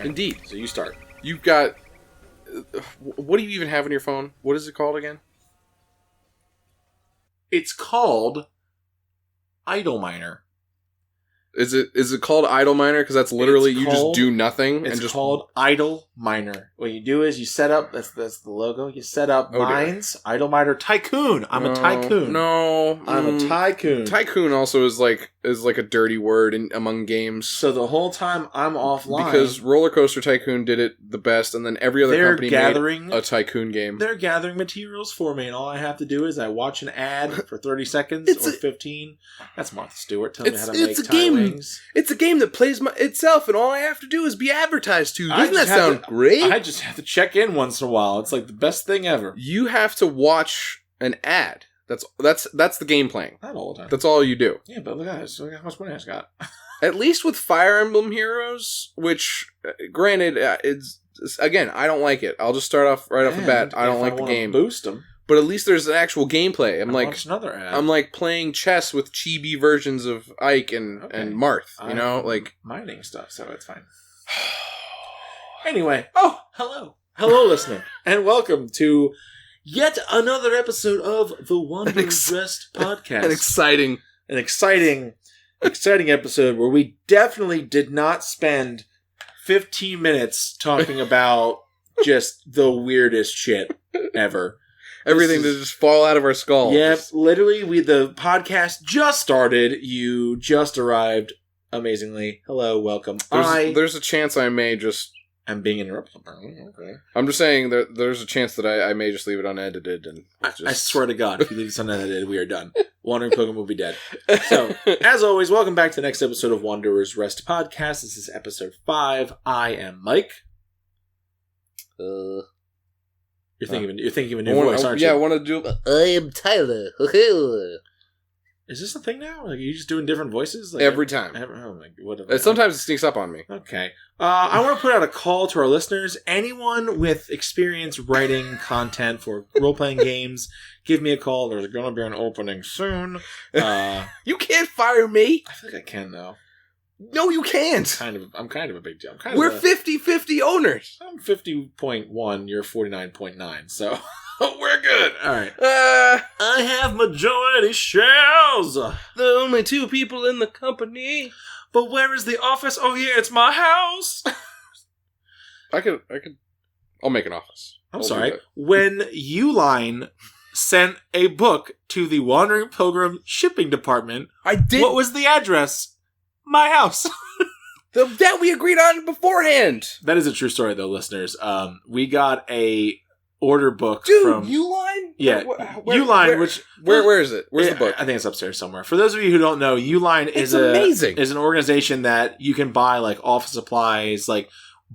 Indeed. So you start. You've got... what do you even have on your phone? What is it called again? It's called Idle Miner. Is it called Idle Miner? Because that's literally you just do nothing. It's and just called Idle Miner. What you do is you set up, that's the logo, you set up mines, Idle Miner Tycoon. I'm a tycoon. No. I'm a tycoon. Tycoon also is like a dirty word among games. So the whole time I'm offline. Because Roller Coaster Tycoon did it the best, and then every other company made a Tycoon game. They're gathering materials for me, and all I have to do is I watch an ad for 30 seconds or 15. That's Martha Stewart telling me how to make tie wings. It's a game that plays itself, and all I have to do is be advertised to. Doesn't that sound great? I just have to check in once in a while. It's like the best thing ever. You have to watch an ad. That's the game playing. Not all the time. That's all you do. Yeah, but look at this. Look at how much money I got. At least with Fire Emblem Heroes, which, granted, it's again, I don't like it. I'll just start off right off the bat. I don't like the game. Boost them. But at least there's an actual gameplay. Another ad. I'm like playing chess with chibi versions of Ike and Marth. You know, like mining stuff. So it's fine. Anyway, hello, listener, and welcome to yet another episode of the Wanderer's Rest podcast. An exciting episode where we definitely did not spend 15 minutes talking about just the weirdest shit ever. Everything to just fall out of our skull. Yep, literally, the podcast just started. You just arrived. Amazingly. Hello, welcome. There's a chance I may just... I'm being interrupted. Okay. I'm just saying there's a chance that I may just leave it unedited. And I swear to God, if you leave this unedited, we are done. Wandering Pilgrim will be dead. So, as always, welcome back to the next episode of Wanderer's Rest podcast. This is episode 5. I am Mike. You're thinking of a new voice, aren't you? Yeah, I want to do... I am Tyler. Is this a thing now? Like, are you just doing different voices? Like every time. Sometimes it sneaks up on me. Okay. I want to put out a call to our listeners. Anyone with experience writing content for role-playing games, give me a call. There's going to be an opening soon. You can't fire me. I think I can, though. No, you can't. I'm kind of a big deal. We're 50-50 owners. I'm 50.1. You're 49.9. So we're good. All right. I have majority shares. The only 2 people in the company. But where is the office? Oh yeah, it's my house. I'll make an office. I'm sorry. When Uline sent a book to the Wandering Pilgrim shipping department, I did. What was the address? My house. That we agreed on beforehand. That is a true story, though, listeners. We got a order book from Uline. Yeah, Uline. Where is it? Where's the book? I think it's upstairs somewhere. For those of you who don't know, Uline is an organization that you can buy like office supplies, like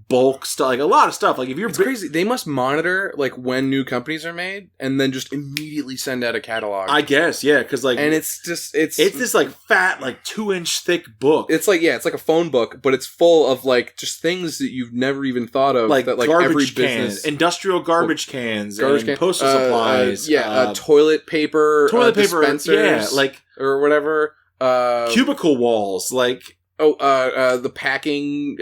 bulk stuff, like a lot of stuff. Like if you're crazy, they must monitor like when new companies are made and then just immediately send out a catalog. I guess, yeah, because like, and it's this like fat, like 2-inch thick book. It's like it's like a phone book, but it's full of like just things that you've never even thought of, like that like garbage every cans, business, industrial garbage cans, postal supplies, toilet paper, dispensers, yeah, like or whatever, cubicle walls, like the packing.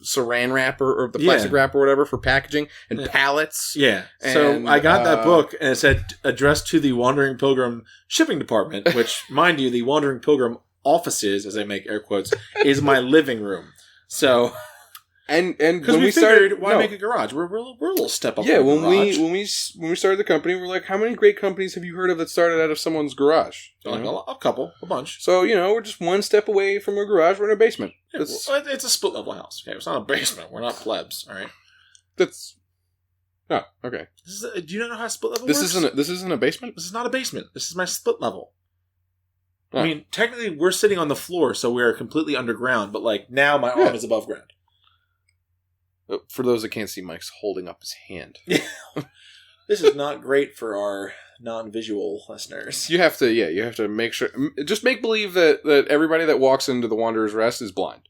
Saran wrap or the plastic wrap or whatever for packaging and pallets. Yeah. So I got that book and it said addressed to the Wandering Pilgrim shipping department, which, mind you, the Wandering Pilgrim offices, as I make air quotes, is my living room. So... And because we started, why make a garage? We're a little step up. Yeah, when we started the company, we're like, how many great companies have you heard of that started out of someone's garage? Like a couple, a bunch. So we're just one step away from a garage. We're in a basement. Yeah, it's a split level house. Okay, it's not a basement. We're not plebs. All right. Okay. Do you not know how split level works? This isn't a basement. This is not a basement. This is my split level. Oh. I mean, technically, we're sitting on the floor, so we are completely underground. But like now, my arm is above ground. For those that can't see, Mike's holding up his hand. This is not great for our non-visual listeners. You have to make sure. Just make believe that everybody that walks into the Wanderer's Rest is blind.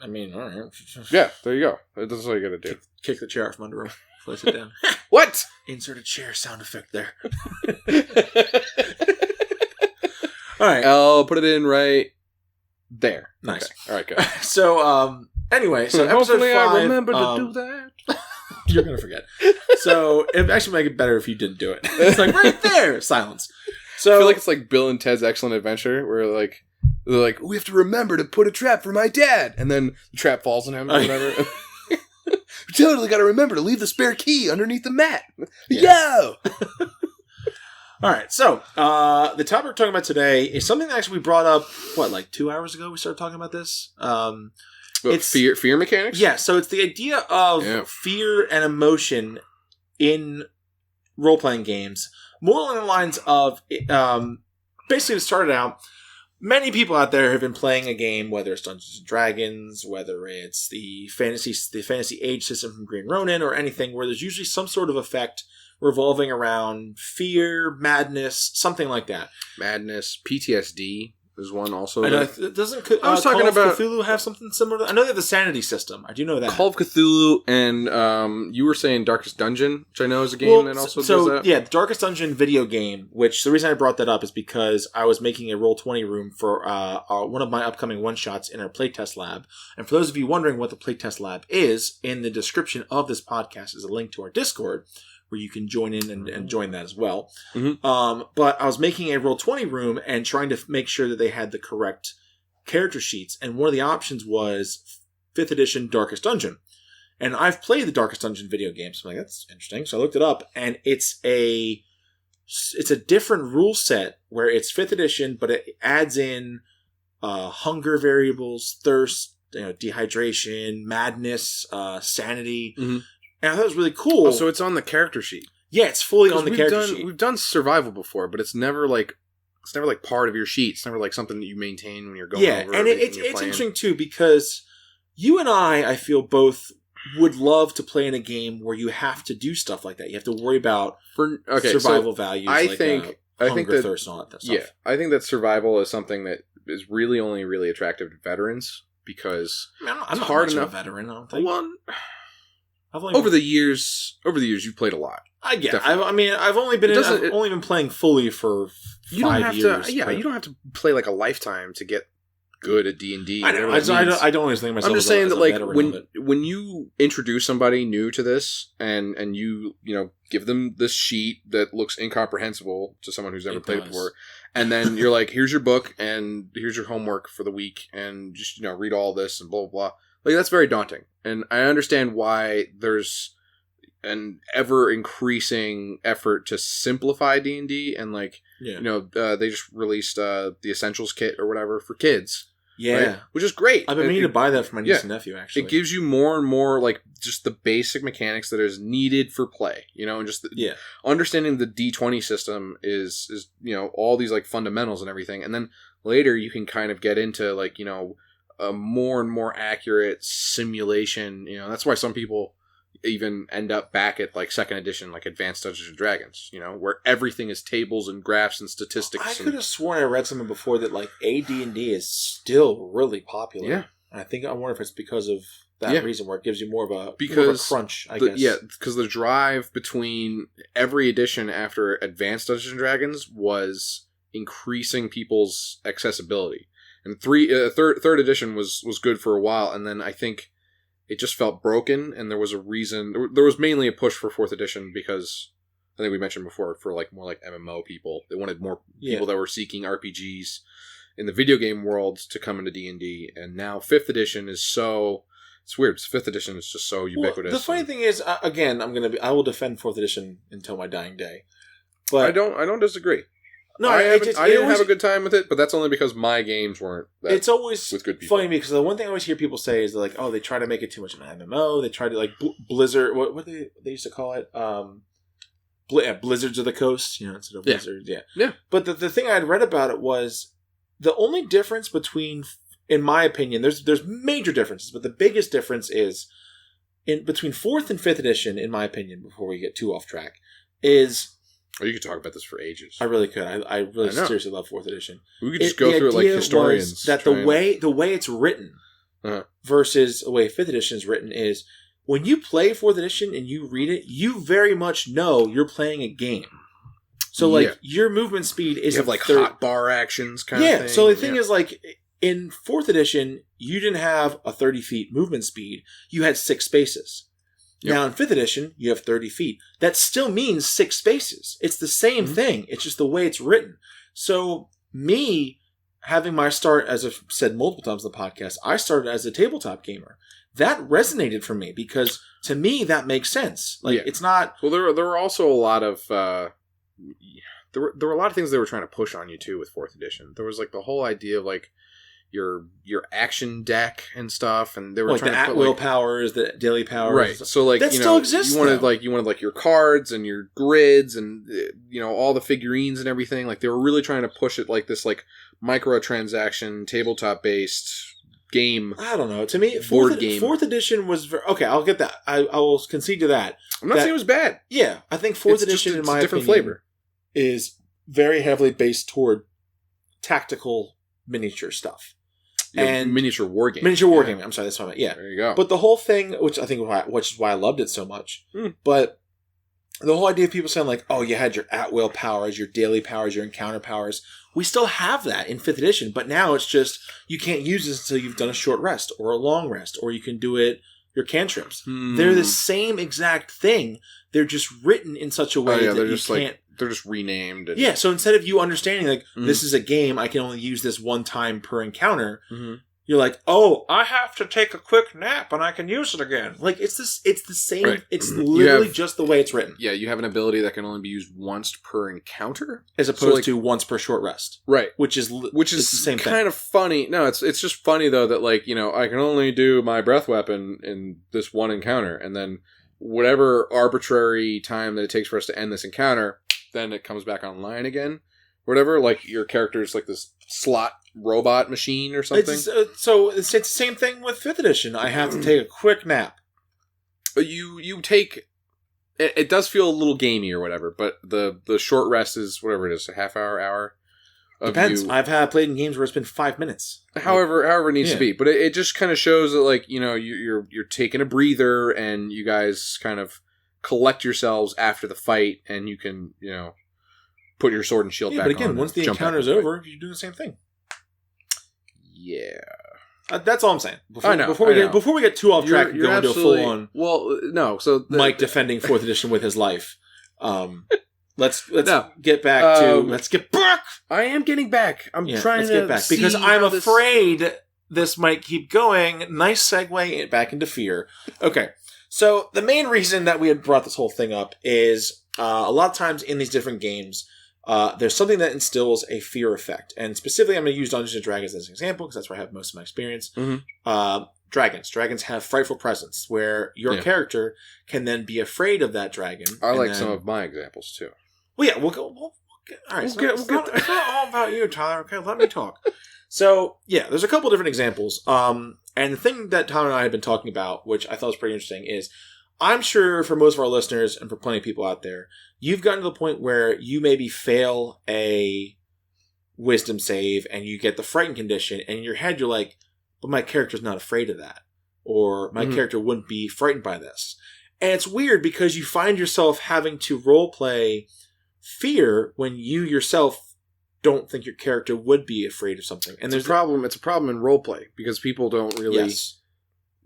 I mean, all right. Yeah, there you go. That's all you got to do. Kick the chair from under him. Place it down. What? Insert a chair sound effect there. All right. I'll put it in right There. Nice. Okay. All right, good. So, anyway, so episode 5... I remember to do that. You're going to forget. So, it actually make it better if you didn't do it. It's like, right there! Silence. So, I feel like it's like Bill and Ted's Excellent Adventure, where they're like, we have to remember to put a trap for my dad! And then the trap falls on him or whatever. We totally got to remember to leave the spare key underneath the mat. Yeah. Yo! All right, so the topic we're talking about today is something that actually we brought up, 2 hours ago we started talking about this? It's fear mechanics? Yeah, so it's the idea of fear and emotion in role-playing games. More along the lines of, basically it started out, many people out there have been playing a game, whether it's Dungeons & Dragons, whether it's the fantasy age system from Green Ronin, or anything, where there's usually some sort of effect revolving around fear, madness, something like that. Madness, PTSD is one also. I know, doesn't I was talking about Cthulhu have something similar? I know they have the sanity system. I do know that. Call of Cthulhu, and you were saying Darkest Dungeon, which I know is a game that also does that. Yeah, the Darkest Dungeon video game, which the reason I brought that up is because I was making a Roll20 room for one of my upcoming one-shots in our playtest lab. And for those of you wondering what the playtest lab is, in the description of this podcast is a link to our Discord, where you can join in and join that as well. Mm-hmm. But I was making a Roll20 room and trying to make sure that they had the correct character sheets. And one of the options was 5th edition Darkest Dungeon. And I've played the Darkest Dungeon video game, so I'm like, that's interesting. So I looked it up, and it's a different rule set where it's 5th edition, but it adds in hunger variables, thirst, dehydration, madness, sanity. Mm-hmm. And I thought it was really cool. Oh, so it's on the character sheet. Yeah, it's fully on the character sheet. We've done survival before, but it's never like part of your sheet. It's never like something that you maintain when you're going over. Yeah, and it's interesting too, because you and I feel both would love to play in a game where you have to do stuff like that. You have to worry about survival values. I think that thirst, and all that stuff. Yeah, I think that survival is something that is really only really attractive to veterans, because I'm not hard enough. A veteran, I don't think. Well, over the years, you've played a lot. I've only been playing fully for 5 years. You don't have to play like a lifetime to get good at D&D. I know. I don't always think of myself. I'm just saying that, like, when you introduce somebody new to this, and you give them this sheet that looks incomprehensible to someone who's never played before, and then you're like, here's your book and here's your homework for the week, and just read all this and blah blah blah. Like, that's very daunting. And I understand why there's an ever-increasing effort to simplify D&D, and, they just released the Essentials Kit or whatever for kids. Yeah. Right? Which is great. I've been meaning to buy that for my niece and nephew, actually. It gives you more and more, like, just the basic mechanics that is needed for play, and just understanding the D20 system is all these, like, fundamentals and everything. And then later you can kind of get into, like, a more and more accurate simulation. That's why some people even end up back at like 2nd edition, like Advanced Dungeons and Dragons, where everything is tables and graphs and statistics. I could have sworn I read something before that like AD&D is still really popular. Yeah. And I wonder if it's because of that reason, where it gives you more of a crunch, I guess. Yeah, because the drive between every edition after Advanced Dungeons and Dragons was increasing people's accessibility. And third edition was good for a while, and then I think it just felt broken, and there was a reason. There was mainly a push for 4th edition because I think we mentioned before, for like more like MMO people. They wanted more people that were seeking RPGs in the video game world to come into D&D, and now 5th edition is so... It's weird. 5th edition is just so ubiquitous. Well, the funny thing is, again, I will defend 4th edition until my dying day. But I don't disagree. No, I didn't have a good time with it, but that's only because my games weren't that It's always with good people. Funny because the one thing I always hear people say is like, oh, they try to make it too much of an MMO. They try to like Blizzard. What they used to call it? Blizzards of the Coast, instead of Blizzards. Yeah. But the thing I had read about it was the only difference between, in my opinion, there's major differences, but the biggest difference is between 4th and 5th edition, in my opinion, before we get too off track, is... Oh, you could talk about this for ages. I really could. I really seriously love 4th edition. We could just go through it like historians. That the way it's written versus the way 5th edition is written is when you play 4th edition and you read it, you very much know you're playing a game. So like your movement speed is hot bar actions kind of thing. So the thing is like In 4th edition, you didn't have a 30 feet movement speed. You had 6 spaces. Yep. Now in 5th edition, you have 30 feet. That still means 6 spaces. It's the same thing. It's just the way it's written. So me having my start, as I've said multiple times on the podcast, I started as a tabletop gamer. That resonated for me because to me that makes sense. Like it's not. Well, there were also a lot of there were a lot of things they were trying to push on you too with 4th edition. There was like the whole idea of like your action deck and stuff, and they were like trying the to put at-will like, powers, the daily powers, right? So like that still exists. You wanted like your cards and your grids and all the figurines and everything. Like they were really trying to push it like this like microtransaction tabletop based game. I don't know. To me, 4th edition was okay. I'll get that. I will concede to that. I'm not saying it was bad. Yeah, I think 4th edition, in my opinion, flavor, is very heavily based toward tactical miniature stuff. And miniature wargaming. Miniature wargaming. I'm sorry, that's what I meant. Yeah. There you go. But the whole thing, which I think which is why I loved it so much, but the whole idea of people saying like, oh, you had your at-will powers, your daily powers, your encounter powers. We still have that in 5th edition, but now it's just, you can't use this until you've done a short rest or a long rest, or you can do it, your cantrips. They're the same exact thing. They're just written in such a way that you can't... They're just renamed. Yeah, so instead of you understanding, like, this is a game, I can only use this one time per encounter, you're like, oh, I have to take a quick nap and I can use it again. Like, it's the same, right. It's literally just the way it's written. Yeah, you have an ability that can only be used once per encounter. As opposed to once per short rest. Right. Which is the same thing. Kind of funny. No, it's just funny, though, that, like, I can only do my breath weapon in this one encounter, and then whatever arbitrary time that it takes for us to end this encounter, then it comes back online again. Whatever, like your character's like this slot robot machine or something. So it's the same thing with 5th edition. I have to take a quick nap. You take... It does feel a little gamey or whatever, but the short rest is whatever it is, a half hour. Depends. I've played in games where it's been 5 minutes. However it needs to be. But it just kind of shows that like, you're taking a breather and you guys kind of collect yourselves after the fight and you can, put your sword and shield back on. But again, once the encounter's over, you do the same thing. Yeah. That's all I'm saying. I know. Before we get too off track and go into a full-on... Well, no. So Mike defending 4th edition with his life. Let's get back to... Let's get back! I am getting back. I'm trying to get back. Because I'm afraid this might keep going. Nice segue back into fear. Okay. So the main reason that we had brought this whole thing up is a lot of times in these different games, there's something that instills a fear effect. And specifically, I'm going to use Dungeons & Dragons as an example because that's where I have most of my experience. Dragons. Dragons have frightful presence where your character can then be afraid of that dragon. I like some of my examples too. Well, yeah, we'll go. All right, it's not all about you, Tyler. Okay, let me talk. So, yeah, there's a couple different examples. And the thing that Tyler and I have been talking about, which I thought was pretty interesting, is I'm sure for most of our listeners and for plenty of people out there, you've gotten to the point where you maybe fail a wisdom save and you get the frightened condition, and in your head you're like, but my character's not afraid of that. Or my character wouldn't be frightened by this. And it's weird because you find yourself having to roleplay fear when you yourself don't think your character would be afraid of something. And there's a problem. It's a problem in roleplay because people don't really...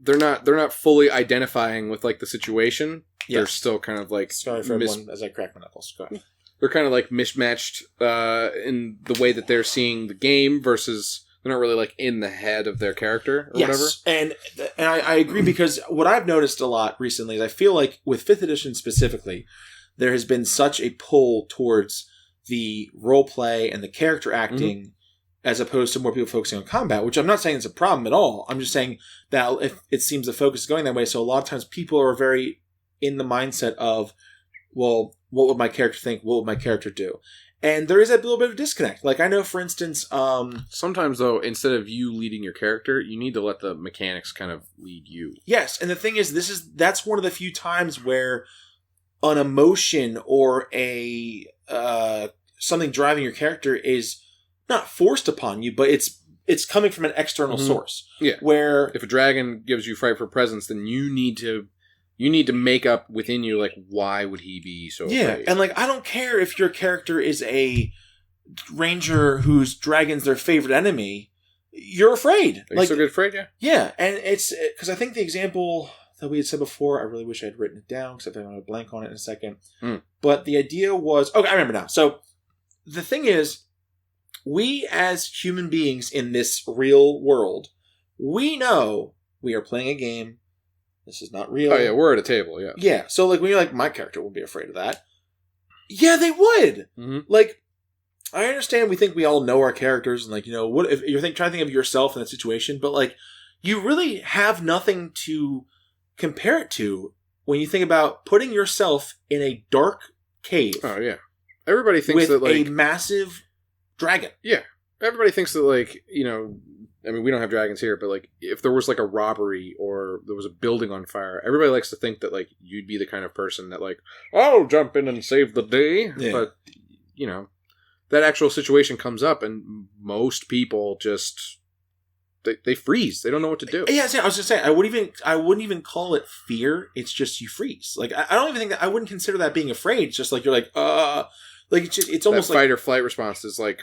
They're not fully identifying with like the situation. Yes. They're still kind of like... Sorry for everyone as I crack my knuckles. Go ahead. They're kind of like mismatched in the way that they're seeing the game versus they're not really like in the head of their character or whatever. And I agree because what I've noticed a lot recently is I feel like with 5th edition specifically, there has been such a pull towards the roleplay and the character acting as opposed to more people focusing on combat, which I'm not saying it's a problem at all. I'm just saying that if it seems the focus is going that way. So a lot of times people are very in the mindset of, well, what would my character think? What would my character do? And there is a little bit of disconnect. Like I know, for instance... sometimes, though, instead of you leading your character, you need to let the mechanics kind of lead you. Yes, and the thing is, that's one of the few times where an emotion or a something driving your character is not forced upon you, but it's coming from an external source. Yeah. Where if a dragon gives you frightful presence, then you need to make up within you, like, why would he be so afraid? And, like, I don't care if your character is a ranger whose dragon's their favorite enemy. you're afraid. Are you still get afraid? Yeah. Yeah, and it's because I think the example that we had said before, I really wish I had written it down because I'm going to blank on it in a second. But the idea was, okay, I remember now. So the thing is, we as human beings in this real world, we know we are playing a game. This is not real. Oh yeah, we're at a table. Yeah. Yeah. So like when you're like, my character would be afraid of that. Yeah, they would. Mm-hmm. Like, I understand. We think we all know our characters, and like, you know, what if you're trying to think of yourself in that situation, but like, you really have nothing to compare it to when you think about putting yourself in a dark cave. Oh yeah, everybody thinks with that like a massive dragon. Yeah, everybody thinks that like, you know, I mean, we don't have dragons here, but like if there was like a robbery or there was a building on fire, everybody likes to think that like you'd be the kind of person that like, I'll jump in and save the day. Yeah. But you know, that actual situation comes up, and most people just. They freeze. They don't know what to do. Yeah, I was just saying. I wouldn't even call it fear. It's just you freeze. Like I don't even think that I wouldn't consider that being afraid. It's just like you're like it's almost that like fight or flight response is like,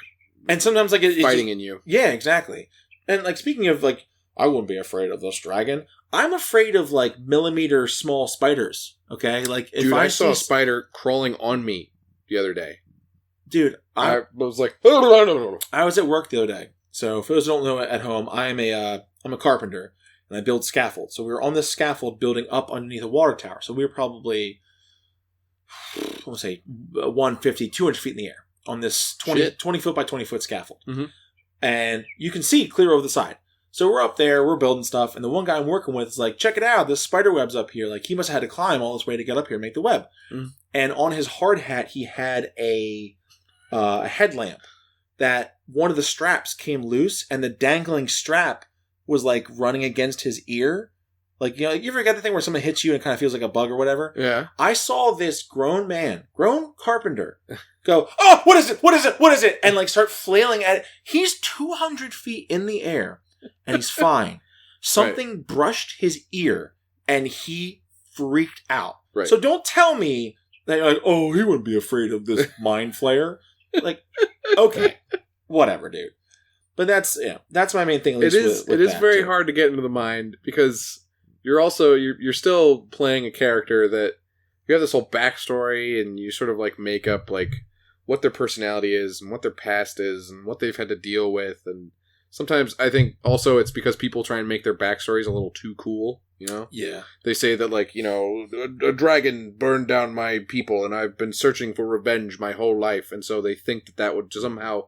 and sometimes like it's fighting just, in you. Yeah, exactly. And like speaking of like, I wouldn't be afraid of this dragon. I'm afraid of like millimeter small spiders. Okay, like if dude, I saw a spider crawling on me the other day. Dude, I was like, I was at work the other day. So, for those who don't know at home, I'm a carpenter, and I build scaffolds. So, we were on this scaffold building up underneath a water tower. So, we were probably, I want to say, 150, 200 feet in the air on this 20 foot by 20 foot scaffold. Mm-hmm. And you can see clear over the side. So, we're up there, we're building stuff, and the one guy I'm working with is like, check it out, this spider web's up here. Like, he must have had to climb all this way to get up here and make the web. Mm-hmm. And on his hard hat, he had a headlamp. That one of the straps came loose, and the dangling strap was like running against his ear. Like, you know, you ever got the thing where someone hits you and it kind of feels like a bug or whatever? Yeah. I saw this grown carpenter, go, oh, what is it? What is it? What is it? And like start flailing at it. He's 200 feet in the air, and he's fine. Something brushed his ear, and he freaked out. Right. So don't tell me that you're like, oh, he wouldn't be afraid of this mind flayer. Like, okay, whatever, dude. But that's my main thing. At least it is very hard to get into the mind because you're still playing a character that you have this whole backstory, and you sort of like make up like what their personality is and what their past is and what they've had to deal with. And sometimes I think also it's because people try and make their backstories a little too cool. You know? Yeah. They say that, like, you know, a dragon burned down my people, and I've been searching for revenge my whole life, and so they think that would somehow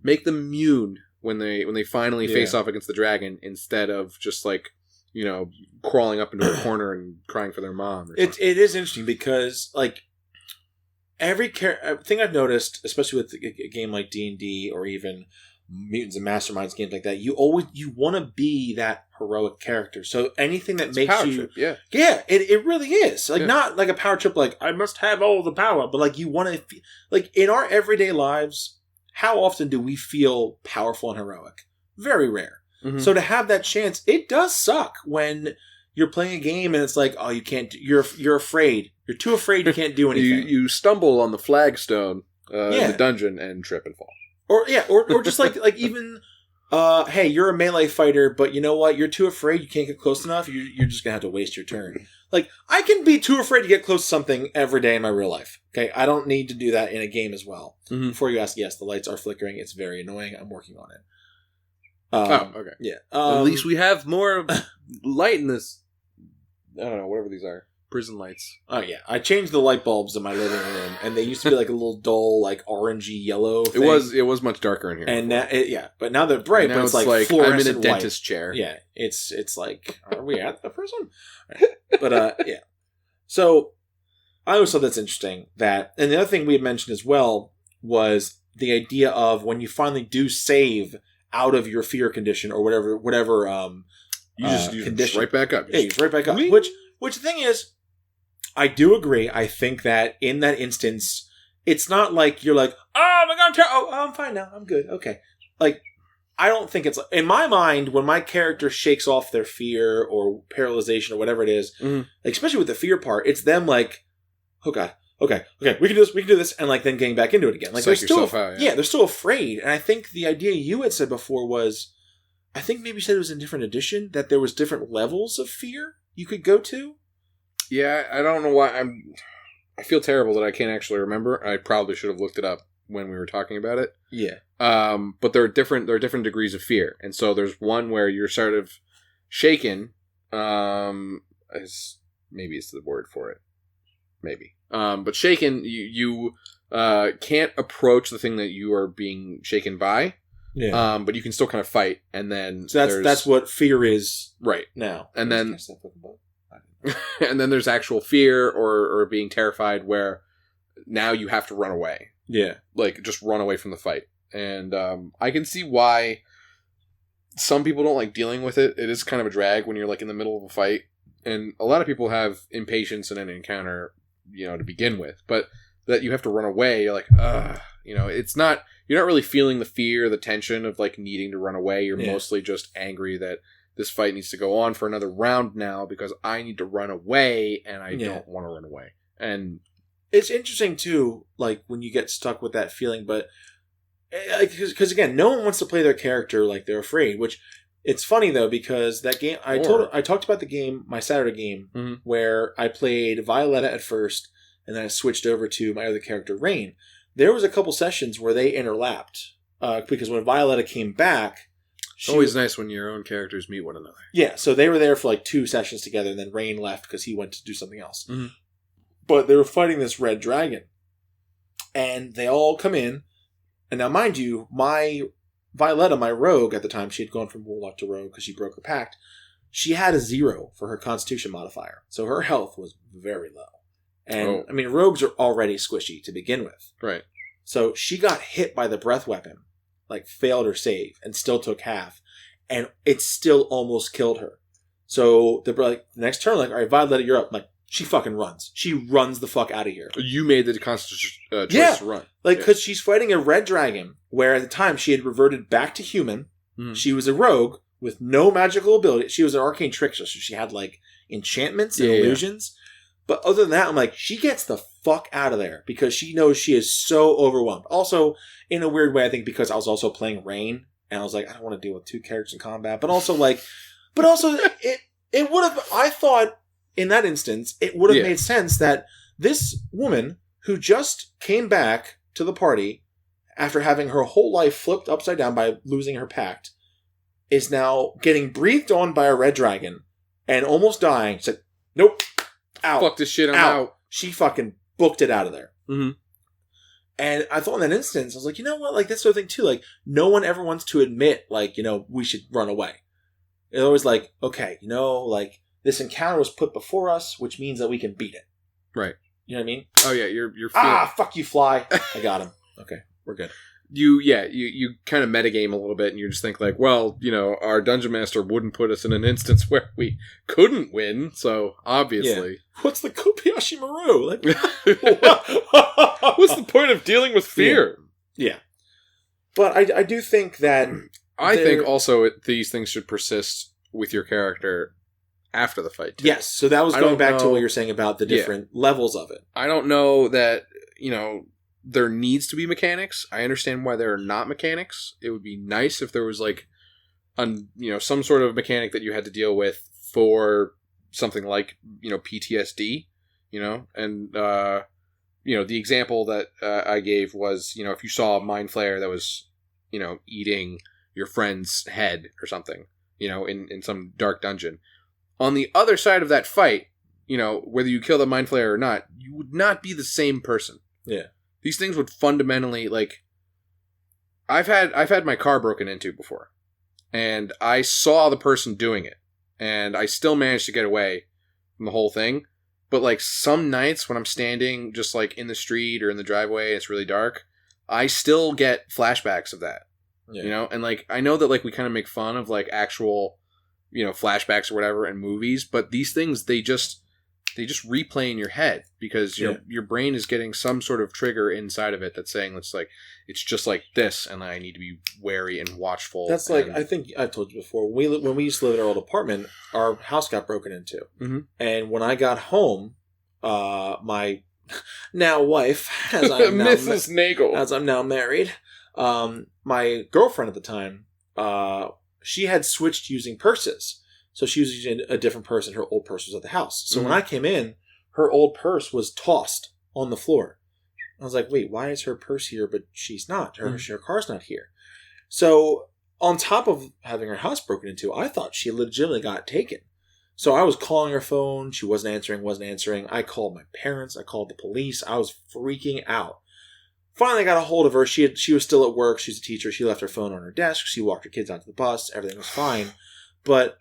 make them immune when they finally face off against the dragon, instead of just, like, you know, crawling up into a corner and crying for their mom. It is interesting because, like, every thing I've noticed, especially with a game like D&D or even Mutants and Masterminds, games like that, you want to be that heroic character. So anything that makes you trip, it really is like not like a power trip like I must have all the power, but like you want to like in our everyday lives, how often do we feel powerful and heroic? Very rare. Mm-hmm. So to have that chance, it does suck when you're playing a game and it's like, oh, you can't. You're afraid. You're too afraid. You can't do anything. you stumble on the flagstone in the dungeon and trip and fall. Or just like even, hey, you're a melee fighter, but you know what? You're too afraid. You can't get close enough. You're just gonna have to waste your turn. Like, I can be too afraid to get close to something every day in my real life. Okay, I don't need to do that in a game as well. Mm-hmm. Before you ask, yes, the lights are flickering. It's very annoying. I'm working on it. Okay. Yeah. At least we have more light in this. I don't know, whatever these are. Prison lights. Oh, yeah. I changed the light bulbs in my living room, and they used to be like a little dull, like orangey yellow thing. It was much darker in here. And now, but now they're bright, but it's like I'm in a white. dentist chair. Yeah. It's like, are we at the prison? But, yeah. So, I always thought that's interesting. And the other thing we had mentioned as well was the idea of when you finally do save out of your fear condition or whatever you just right back up. Yeah, you just right back up. Which the thing is, I do agree. I think that in that instance, it's not like you're like, oh my god, I'm fine now. I'm good. Okay. Like, I don't think it's... In my mind, when my character shakes off their fear or paralyzation or whatever it is, like, especially with the fear part, it's them like, oh god, okay, we can do this, and like then getting back into it again. Like, they're still, they're still afraid. And I think the idea you had said before was, I think maybe you said it was in a different edition, that there was different levels of fear you could go to. Yeah, I don't know why I feel terrible that I can't actually remember. I probably should have looked it up when we were talking about it. Yeah. But there are different degrees of fear. And so there's one where you're sort of shaken, as maybe it's the word for it. Maybe. But shaken, you can't approach the thing that you are being shaken by. Yeah. But you can still kind of fight, and then so that's what fear is, right now. And then and then there's actual fear or being terrified, where now you have to run away. Yeah, like just run away from the fight. And I can see why some people don't like dealing with it. It is kind of a drag when you're like in the middle of a fight, and a lot of people have impatience in an encounter, to begin with. But that you have to run away, you're like, ugh. It's not. You're not really feeling the fear, the tension of like needing to run away. You're mostly just angry that this fight needs to go on for another round now because I need to run away and I don't want to run away. And it's interesting too, like when you get stuck with that feeling, but because again, no one wants to play their character like they're afraid. Which it's funny though, because that game I talked about the game, my Saturday game, where I played Violetta at first, and then I switched over to my other character, Rain. There was a couple sessions where they interlapped, because when Violetta came back... It's always nice when your own characters meet one another. Yeah, so they were there for like 2 sessions together, and then Rain left because he went to do something else. Mm-hmm. But they were fighting this red dragon. And they all come in, and now mind you, my Violetta, my rogue at the time, she had gone from Warlock to Rogue because she broke her pact, she had a 0 for her Constitution modifier. So her health was very low. And, I mean, rogues are already squishy to begin with. Right. So she got hit by the breath weapon, like failed her save, and still took half. And it still almost killed her. So the next turn, like, all right, Violetta, you're up. I'm like, she fucking runs. She runs the fuck out of here. You made the conscious choice to run. Like, because she's fighting a red dragon, where at the time she had reverted back to human. Mm. She was a rogue with no magical ability. She was an arcane trickster, so she had, like, enchantments and illusions. Yeah. But other than that, I'm like, she gets the fuck out of there because she knows she is so overwhelmed. Also, in a weird way, I think because I was also playing Rain, and I was like, I don't want to deal with 2 characters in combat. But also, it would have, I thought, in that instance, it would have made sense that this woman who just came back to the party after having her whole life flipped upside down by losing her pact is now getting breathed on by a red dragon and almost dying. She's like, nope. Out. Fuck this shit, I'm out. She fucking booked it out of there. Mm-hmm. And I thought in that instance, I was like, you know what? Like, that's the other thing too. Like, no one ever wants to admit, like, we should run away. It's always like, okay, like, this encounter was put before us, which means that we can beat it. Right. You know what I mean? Oh, yeah, you're fuck you, fly. I got him. Okay, we're good. You kind of metagame a little bit, and you just think like, well, our dungeon master wouldn't put us in an instance where we couldn't win, so obviously. Yeah. What's the Kobayashi Maru? Like, what's the point of dealing with fear? Yeah. But I do think that... I think also these things should persist with your character after the fight, too. Yes, so that was going back to what you're saying about the different levels of it. I don't know that, there needs to be mechanics. I understand why there are not mechanics. It would be nice if there was like, some sort of mechanic that you had to deal with for something like, PTSD, and, the example that I gave was, if you saw a mind flayer that was, eating your friend's head or something, in some dark dungeon. On the other side of that fight, whether you kill the mind flayer or not, you would not be the same person. Yeah. These things would fundamentally, like, I've had my car broken into before, and I saw the person doing it, and I still managed to get away from the whole thing. But like some nights when I'm standing just like in the street or in the driveway, and it's really dark, I still get flashbacks of that. Yeah. And like I know that like we kind of make fun of like actual, flashbacks or whatever in movies, but these things they just replay in your head because your brain is getting some sort of trigger inside of it that's saying it's just like this, and I need to be wary and watchful. That's like I think I've told you before. When we used to live in our old apartment, our house got broken into, and when I got home, my now wife, as I'm now Mrs. Nagel, as I'm now married, my girlfriend at the time, she had switched using purses. So she was using a different purse and her old purse was at the house. So when I came in, her old purse was tossed on the floor. I was like, wait, why is her purse here, but she's not? Her car's not here. So on top of having her house broken into, I thought she legitimately got taken. So I was calling her phone. She wasn't answering. I called my parents. I called the police. I was freaking out. Finally, I got a hold of her. She was still at work. She's a teacher. She left her phone on her desk. She walked her kids out to the bus. Everything was fine. But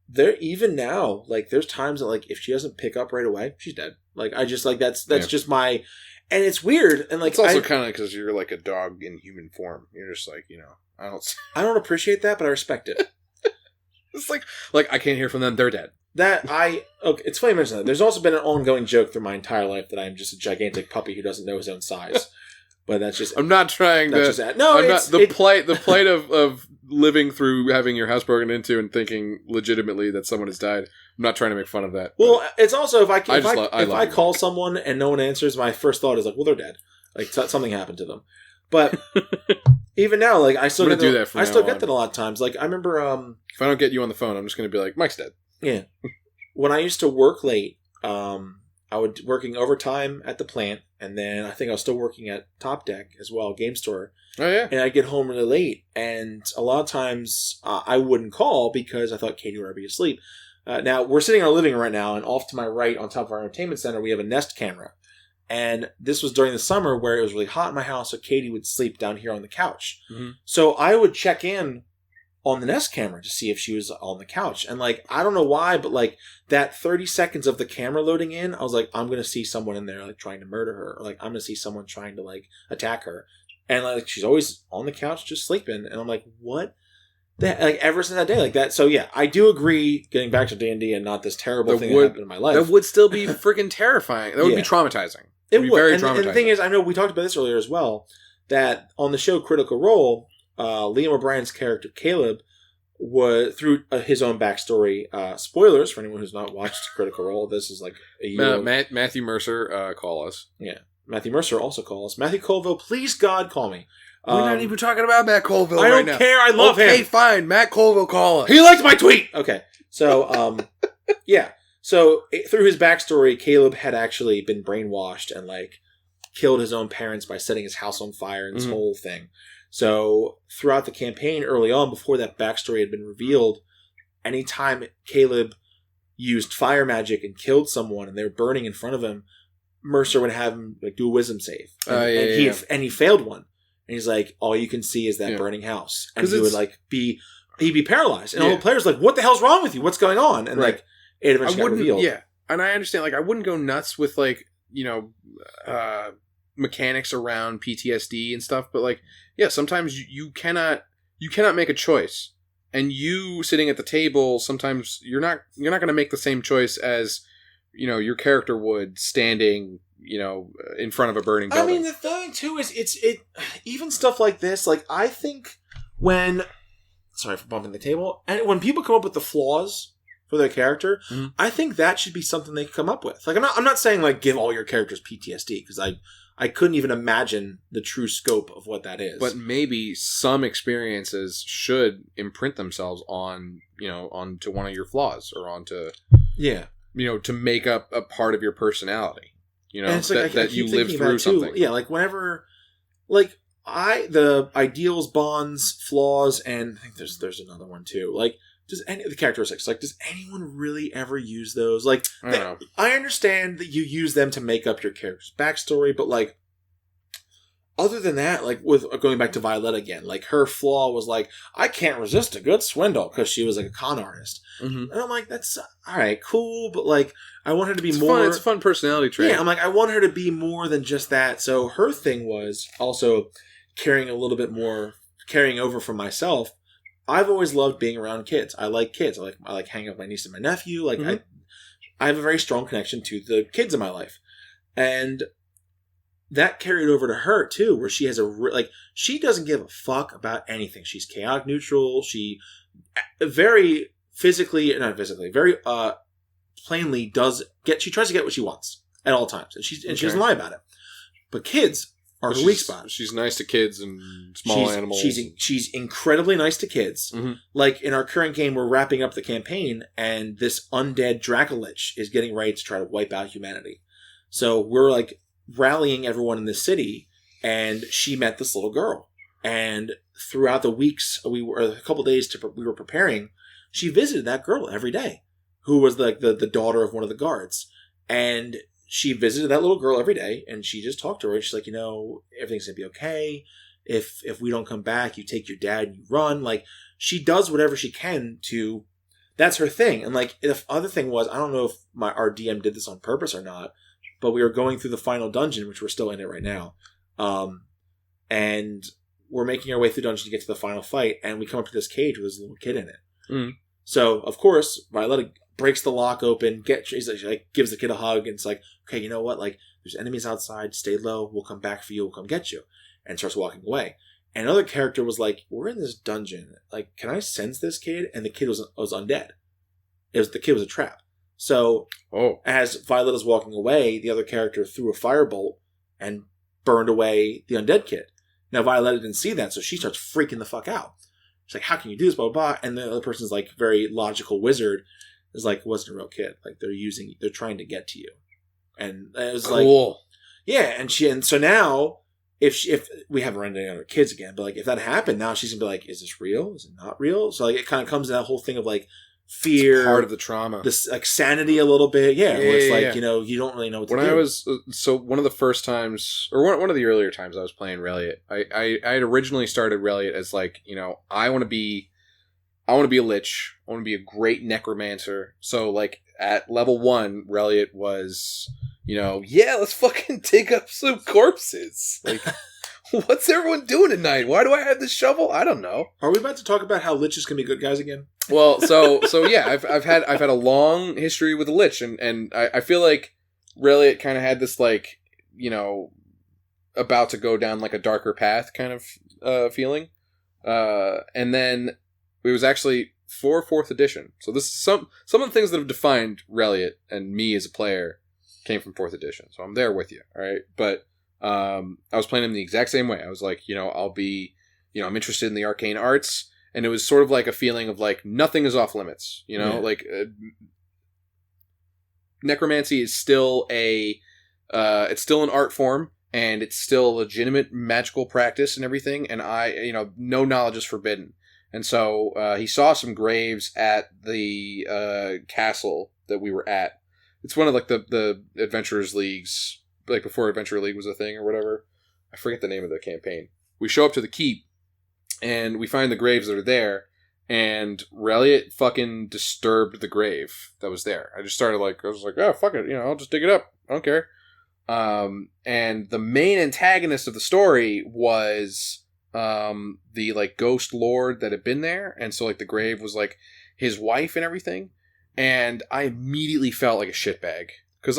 there, even now, like, there's times that, like, if she doesn't pick up right away, she's dead. Like, I just, like, that's just my, and it's weird. And, like, it's also kind of because you're like a dog in human form. You're just like, I don't appreciate that, but I respect it. It's like I can't hear from them. They're dead. Okay, it's funny you mention that. There's also been an ongoing joke through my entire life that I'm just a gigantic puppy who doesn't know his own size. But that's just. I'm not trying to. The plight of living through having your house broken into and thinking legitimately that someone has died. I'm not trying to make fun of that. Well, it's also if I call someone and no one answers, my first thought is like, well, they're dead. Like something happened to them. But even now, like I still get that a lot of times. Like I remember, if I don't get you on the phone, I'm just going to be like, Mike's dead. Yeah. When I used to work late, I would working overtime at the plant, and then I think I was still working at Top Deck as well, game store. Oh yeah. And I'd get home really late, and a lot of times I wouldn't call because I thought Katie would already be asleep. Now we're sitting in our living room right now, and off to my right, on top of our entertainment center, we have a Nest camera. And this was during the summer where it was really hot in my house, so Katie would sleep down here on the couch. Mm-hmm. So I would check in on the Nest camera to see if she was on the couch. And, like, I don't know why, but, like, that 30 seconds of the camera loading in, I was like, I'm going to see someone in there, like, trying to murder her. Or, like, I'm going to see someone trying to, like, attack her. And, like, she's always on the couch just sleeping. And I'm like, what? Like, ever since that day, like that. So, yeah, I do agree, getting back to D&D and not this terrible thing that happened in my life. That would still be freaking terrifying. That would be traumatizing. It would be very traumatizing. And the thing is, I know we talked about this earlier as well, that on the show Critical Role, Liam O'Brien's character, Caleb, was through his own backstory. Spoilers for anyone who's not watched Critical Role. This is like a year. Matthew Mercer, call us. Yeah, Matthew Mercer also call us. Matthew Colville, please God, call me. We're not even talking about Matt Colville. I don't care. I love him. Okay, fine. Matt Colville, call us. He liked my tweet. Okay, so yeah. So through his backstory, Caleb had actually been brainwashed and like killed his own parents by setting his house on fire and this whole thing. So throughout the campaign early on, before that backstory had been revealed, anytime Caleb used fire magic and killed someone and they were burning in front of him, Mercer would have him like do a wisdom save. And he failed one. And he's like, all you can see is that burning house. And he would like he'd be paralyzed. And all the players like, what the hell's wrong with you? What's going on? And like it eventually got revealed. Yeah. And I understand, like, I wouldn't go nuts with like, mechanics around PTSD and stuff, but like, yeah, sometimes you cannot make a choice. And you sitting at the table, sometimes you're not going to make the same choice as, your character would standing, in front of a burning building. I mean, the thing too is it even stuff like this, like I think sorry for bumping the table, and when people come up with the flaws for their character, I think that should be something they come up with. Like I'm not saying like give all your characters PTSD, because I couldn't even imagine the true scope of what that is. But maybe some experiences should imprint themselves on, onto one of your flaws or onto, to make up a part of your personality. And it's like, that you lived through something. Yeah, like whenever, like the ideals, bonds, flaws, and I think there's another one too. Like, does any of the characteristics, like, does anyone really ever use those? Like, I understand that you use them to make up your character's backstory, but like, other than that, like with going back to Violetta again, like her flaw was like, I can't resist a good swindle because she was like a con artist. Mm-hmm. And I'm like, that's all right, cool, but like, I want her to be more. Fun. It's a fun personality trait. Yeah, I'm like, I want her to be more than just that. So her thing was also carrying a little bit more, carrying over from myself. I've always loved being around kids. I like kids. I like hanging out with my niece and my nephew. Like I have a very strong connection to the kids in my life, and that carried over to her too, where she has she doesn't give a fuck about anything. She's chaotic neutral. She very very plainly she tries to get what she wants at all times, and she doesn't lie about it. But kids are her weak spots. She's nice to kids and small animals. She's incredibly nice to kids. Mm-hmm. Like, in our current game, we're wrapping up the campaign, and this undead Dracolich is getting ready to try to wipe out humanity. So we're, like, rallying everyone in the city, and she met this little girl. And throughout the weeks, a couple of days we were preparing, she visited that girl every day, who was like the daughter of one of the guards. And she visited that little girl every day, and she just talked to her. And she's like, everything's going to be okay. If we don't come back, you take your dad and you run. Like, she does whatever she can to... That's her thing. And, like, the other thing was, I don't know if our DM did this on purpose or not, but we were going through the final dungeon, which we're still in it right now. And we're making our way through the dungeon to get to the final fight, and we come up to this cage with this little kid in it. Mm. So, of course, Violetta breaks the lock open, gives the kid a hug, and it's like, okay, you know what? Like, there's enemies outside, stay low, we'll come back for you, we'll come get you. And starts walking away. And another character was like, we're in this dungeon. Like, can I sense this kid? And the kid was undead. The kid was a trap. So, as Violetta's walking away, the other character threw a firebolt and burned away the undead kid. Now, Violetta didn't see that, so she starts freaking the fuck out. She's like, how can you do this, blah, blah, blah. And the other person's like, very logical wizard, is like, it wasn't a real kid. Like, they're trying to get to you. And it was cool. Like, yeah, and so now, if we haven't run into any other kids again, but like, if that happened, now she's gonna be like, is this real? Is it not real? So like, it kind of comes to that whole thing of like, fear, it's part of the trauma, this like sanity a little bit, where it's like, you don't really know what to do. When I was one of the first times, or one of the earlier times I was playing Reliot, I had originally started Reliot as like, I want to be a lich, I want to be a great necromancer. So like at level 1, Reliot was, let's fucking dig up some corpses. Like, what's everyone doing tonight? Why do I have this shovel? I don't know. Are we about to talk about how liches can be good guys again? Well, so yeah, I've had a long history with the lich, and I feel like Reliot kind of had this like, about to go down like a darker path kind of feeling, and then it was actually for 4th edition. So this is some of the things that have defined Reliot and me as a player came from 4th edition. So I'm there with you, all right? But I was playing him the exact same way. I was like, I'll be, I'm interested in the arcane arts. And it was sort of like a feeling of like, nothing is off limits, like necromancy is still it's still an art form, and it's still a legitimate magical practice and everything. And no knowledge is forbidden. And so he saw some graves at the castle that we were at. It's one of like the Adventurers Leagues, like before Adventure League was a thing or whatever. I forget the name of the campaign. We show up to the keep, and we find the graves that are there, and Reliot fucking disturbed the grave that was there. I was like, oh, fuck it, I'll just dig it up. I don't care. And the main antagonist of the story was the like ghost lord that had been there, and so like the grave was like his wife and everything, and I immediately felt like a shitbag. Because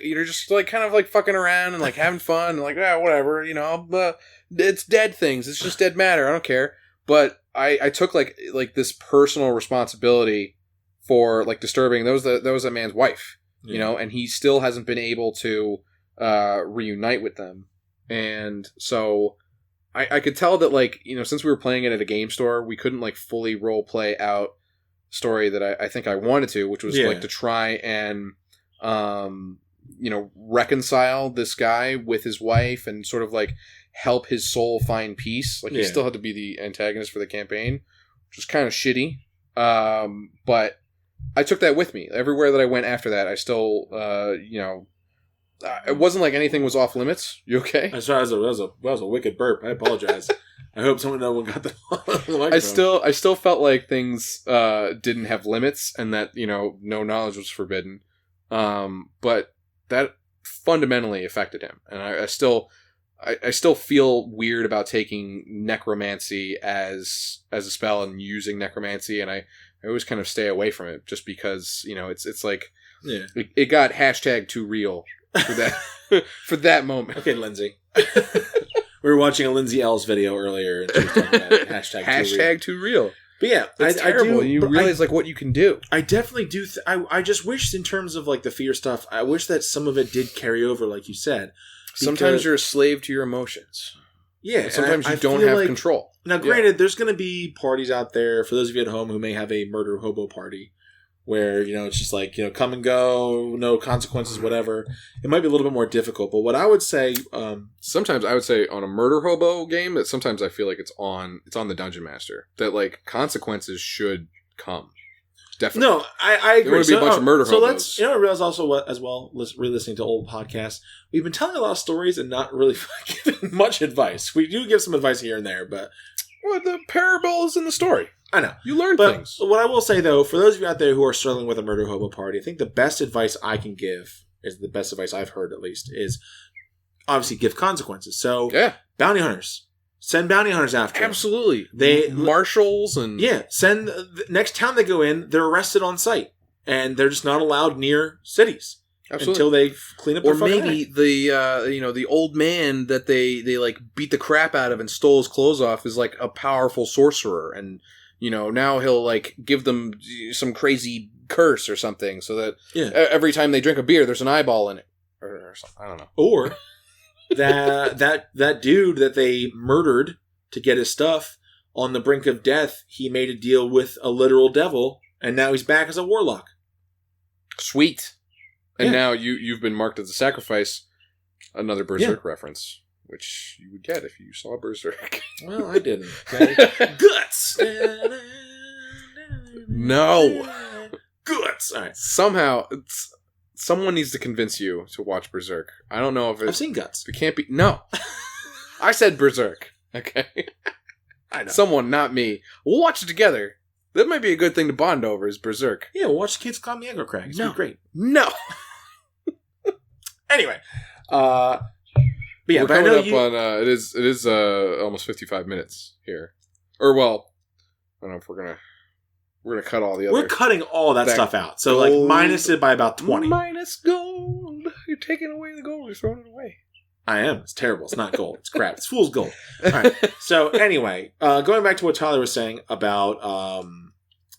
you're just like kind of like fucking around and like having fun and like, whatever, it's dead things. It's just dead matter. I don't care. But I took like this personal responsibility for like disturbing. That was that man's wife, and he still hasn't been able to reunite with them. And so I could tell that like, since we were playing it at a game store, we couldn't like fully role play out story that I think I wanted to, which was like to try and reconcile this guy with his wife and sort of like help his soul find peace. Like he still had to be the antagonist for the campaign, which was kind of shitty. But I took that with me everywhere that I went after that. I still, it wasn't like anything was off limits. You okay? I saw that was a wicked burp. I apologize. I hope no one got the microphone. I still felt like things didn't have limits, and that no knowledge was forbidden. But that fundamentally affected him, and I still feel weird about taking necromancy as a spell and using necromancy, and I always kind of stay away from it just because it's like it got #too real for that for that moment. Okay, Lindsay. We were watching a Lindsay Ells video earlier, and she was talking about #too real. But yeah, it's terrible. You realize like what you can do. I definitely do. I just wish, in terms of like the fear stuff, I wish that some of it did carry over, like you said. Sometimes you're a slave to your emotions. Yeah. Sometimes you don't have control. Now, granted, there's going to be parties out there, for those of you at home who may have a murder hobo party, where, it's just like, come and go, no consequences, whatever. It might be a little bit more difficult, but what I would say... sometimes I would say on a murder hobo game, that sometimes I feel like it's on the Dungeon Master. That, like, consequences should come. Definitely. No, I agree. There would be a bunch of murder hobos. Let's, I realize also, as well, re-listening to old podcasts, we've been telling a lot of stories and not really giving much advice. We do give some advice here and there, but... Well, the parable is in the story. I know. You learn things. What I will say, though, for those of you out there who are struggling with a murder hobo party, I think the best advice I can give, is the best advice I've heard at least, is obviously give consequences. So, bounty hunters. Send bounty hunters after them. Absolutely. Marshals and... Yeah. Send... Next town they go in, they're arrested on site. And they're just not allowed near cities. Absolutely. Until they clean up their fucking act. Or maybe the old man that they like beat the crap out of and stole his clothes off is like a powerful sorcerer. And, now he'll like give them some crazy curse or something so that every time they drink a beer, there's an eyeball in it. Or something. I don't know. Or... that dude that they murdered to get his stuff on the brink of death, he made a deal with a literal devil, and now he's back as a warlock. Sweet. And now you've been marked as a sacrifice. Another Berserk reference, which you would get if you saw Berserk. Well, I didn't. Okay? Guts! No! Guts! All right. Somehow... Someone needs to convince you to watch Berserk. I don't know if I've seen Guts. It can't be... No. I said Berserk. Okay? I know. Someone, not me. We'll watch it together. That might be a good thing to bond over, is Berserk. Yeah, we'll watch the kids call me aggro crack. It's great. No. Anyway. But yeah, we're coming up on... It is almost 55 minutes here. Or, well... I don't know if we're going to... We're going to cut all the other... We're cutting all that stuff out. So, gold, minus it by about 20. Minus gold. You're taking away the gold. You're throwing it away. I am. It's terrible. It's not gold. It's crap. It's fool's gold. All right. So, anyway, going back to what Tyler was saying about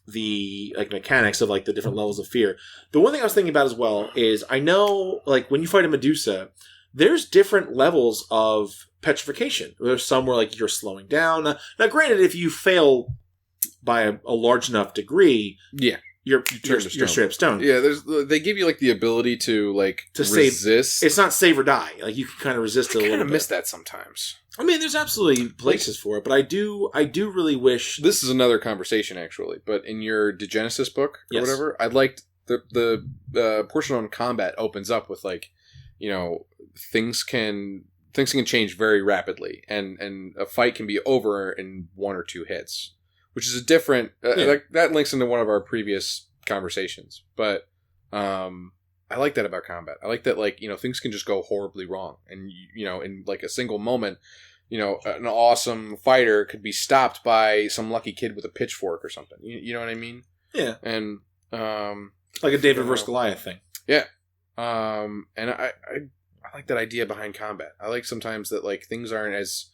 the mechanics of the different levels of fear. The one thing I was thinking about as well is I know, when you fight a Medusa, there's different levels of petrification. There's some where, you're slowing down. Now, granted, if you fail... by a large enough degree, you're straight up stoned. Yeah, they give you the ability to resist. It's not save or die. You can kind of resist it a little bit. I kind of miss that sometimes. I mean, there's absolutely places for it, but I do really wish. This is another conversation actually, but in your Degenesis book or whatever, I'd like the portion on combat opens up with things can change very rapidly, and a fight can be over in 1 or 2 hits. Which is a different... that links into one of our previous conversations. But I like that about combat. I like that, things can just go horribly wrong. And, in, a single moment, an awesome fighter could be stopped by some lucky kid with a pitchfork or something. You know what I mean? Yeah. And... like a David versus Goliath thing. Yeah. And I like that idea behind combat. I like sometimes that, things aren't as...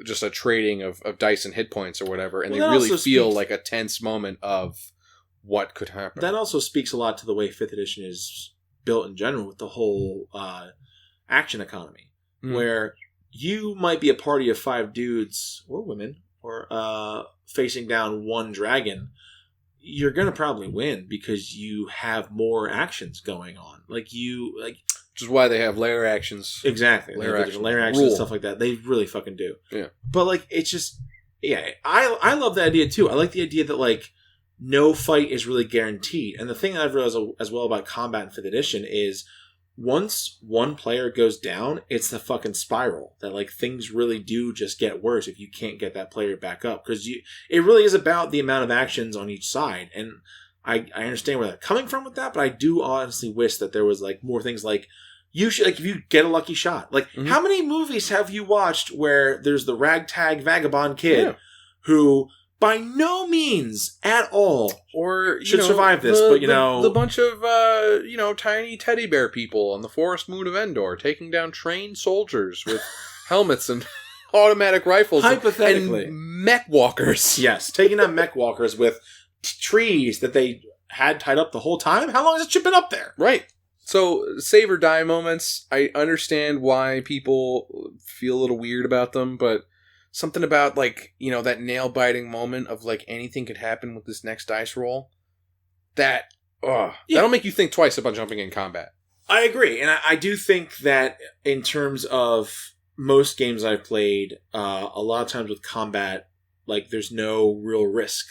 just a trading of dice and hit points or whatever, and they really feel like a tense moment of what could happen. That also speaks a lot to the way 5th edition is built in general with the whole action economy, where you might be a party of 5 dudes or women or facing down 1 dragon. You're going to probably win because you have more actions going on. Which is why they have layer actions. Exactly. Layer actions and stuff like that. They really fucking do. Yeah. But, it's just... Yeah, I love the idea, too. I like the idea that, no fight is really guaranteed. And the thing I've realized as well about combat in 5th edition is once one player goes down, it's the fucking spiral. That, things really do just get worse if you can't get that player back up. Because it really is about the amount of actions on each side. And I understand where they're coming from with that, but I do honestly wish that there was, more things you should, if you get a lucky shot. How many movies have you watched where there's the ragtag vagabond kid who, by no means at all, should survive this, the bunch of, tiny teddy bear people on the forest moon of Endor taking down trained soldiers with helmets and automatic rifles. Hypothetically. And mech walkers. Yes, taking down mech walkers with trees that they had tied up the whole time. How long has it been up there? Right. So, save or die moments, I understand why people feel a little weird about them, but something about, like, you know, that nail-biting moment of, like, anything could happen with this next dice roll, that'll make you think twice about jumping in combat. I agree, and I do think that in terms of most games I've played, a lot of times with combat, like, there's no real risk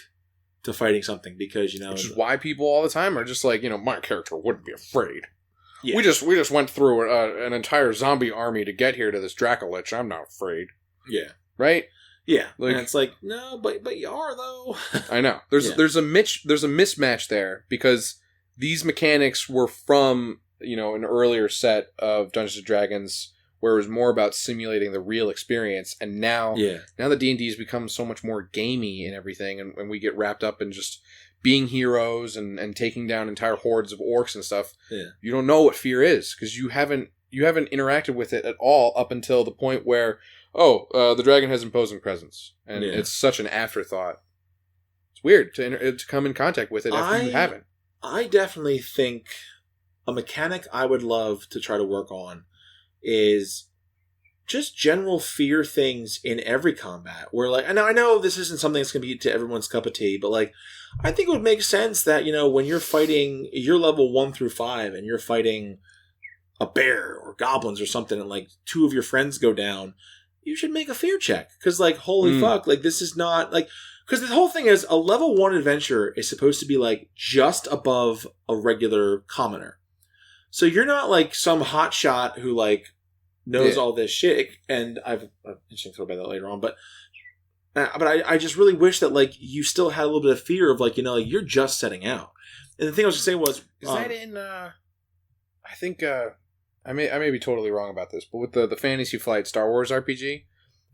to fighting something, because, you know... Which is why people all the time are just like, you know, my character wouldn't be afraid. Yeah. We just went through an entire zombie army to get here to this Dracolich. I'm not afraid. Yeah. Right? Yeah. Like, and it's like, no, but you are, though. I know. There's a mismatch there, because these mechanics were from, you know, an earlier set of Dungeons & Dragons where it was more about simulating the real experience, and now that D&D has become so much more gamey and everything, and we get wrapped up in just being heroes and taking down entire hordes of orcs and stuff, you don't know what fear is, because you haven't interacted with it at all up until the point where, the dragon has imposing presence, and it's such an afterthought. It's weird to come in contact with it if you haven't. I definitely think a mechanic I would love to try to work on is just general fear things in every combat. Where, like, I know this isn't something that's going to be to everyone's cup of tea, but, like, I think it would make sense that, you know, when you're fighting, you're level 1 through 5, and you're fighting a bear or goblins or something, and, like, 2 of your friends go down, you should make a fear check. Because, like, holy fuck, like, this is not, like... Because the whole thing is, a level 1 adventure is supposed to be, like, just above a regular commoner. So you're not, like, some hotshot who, like, knows all this shit. And I've interesting thought about that later on, but I just really wish that, like, you still had a little bit of fear of, like, you know, like, you're just setting out. And the thing I was going to say was... Is that in, I think, I may be totally wrong about this, but with the Fantasy Flight Star Wars RPG,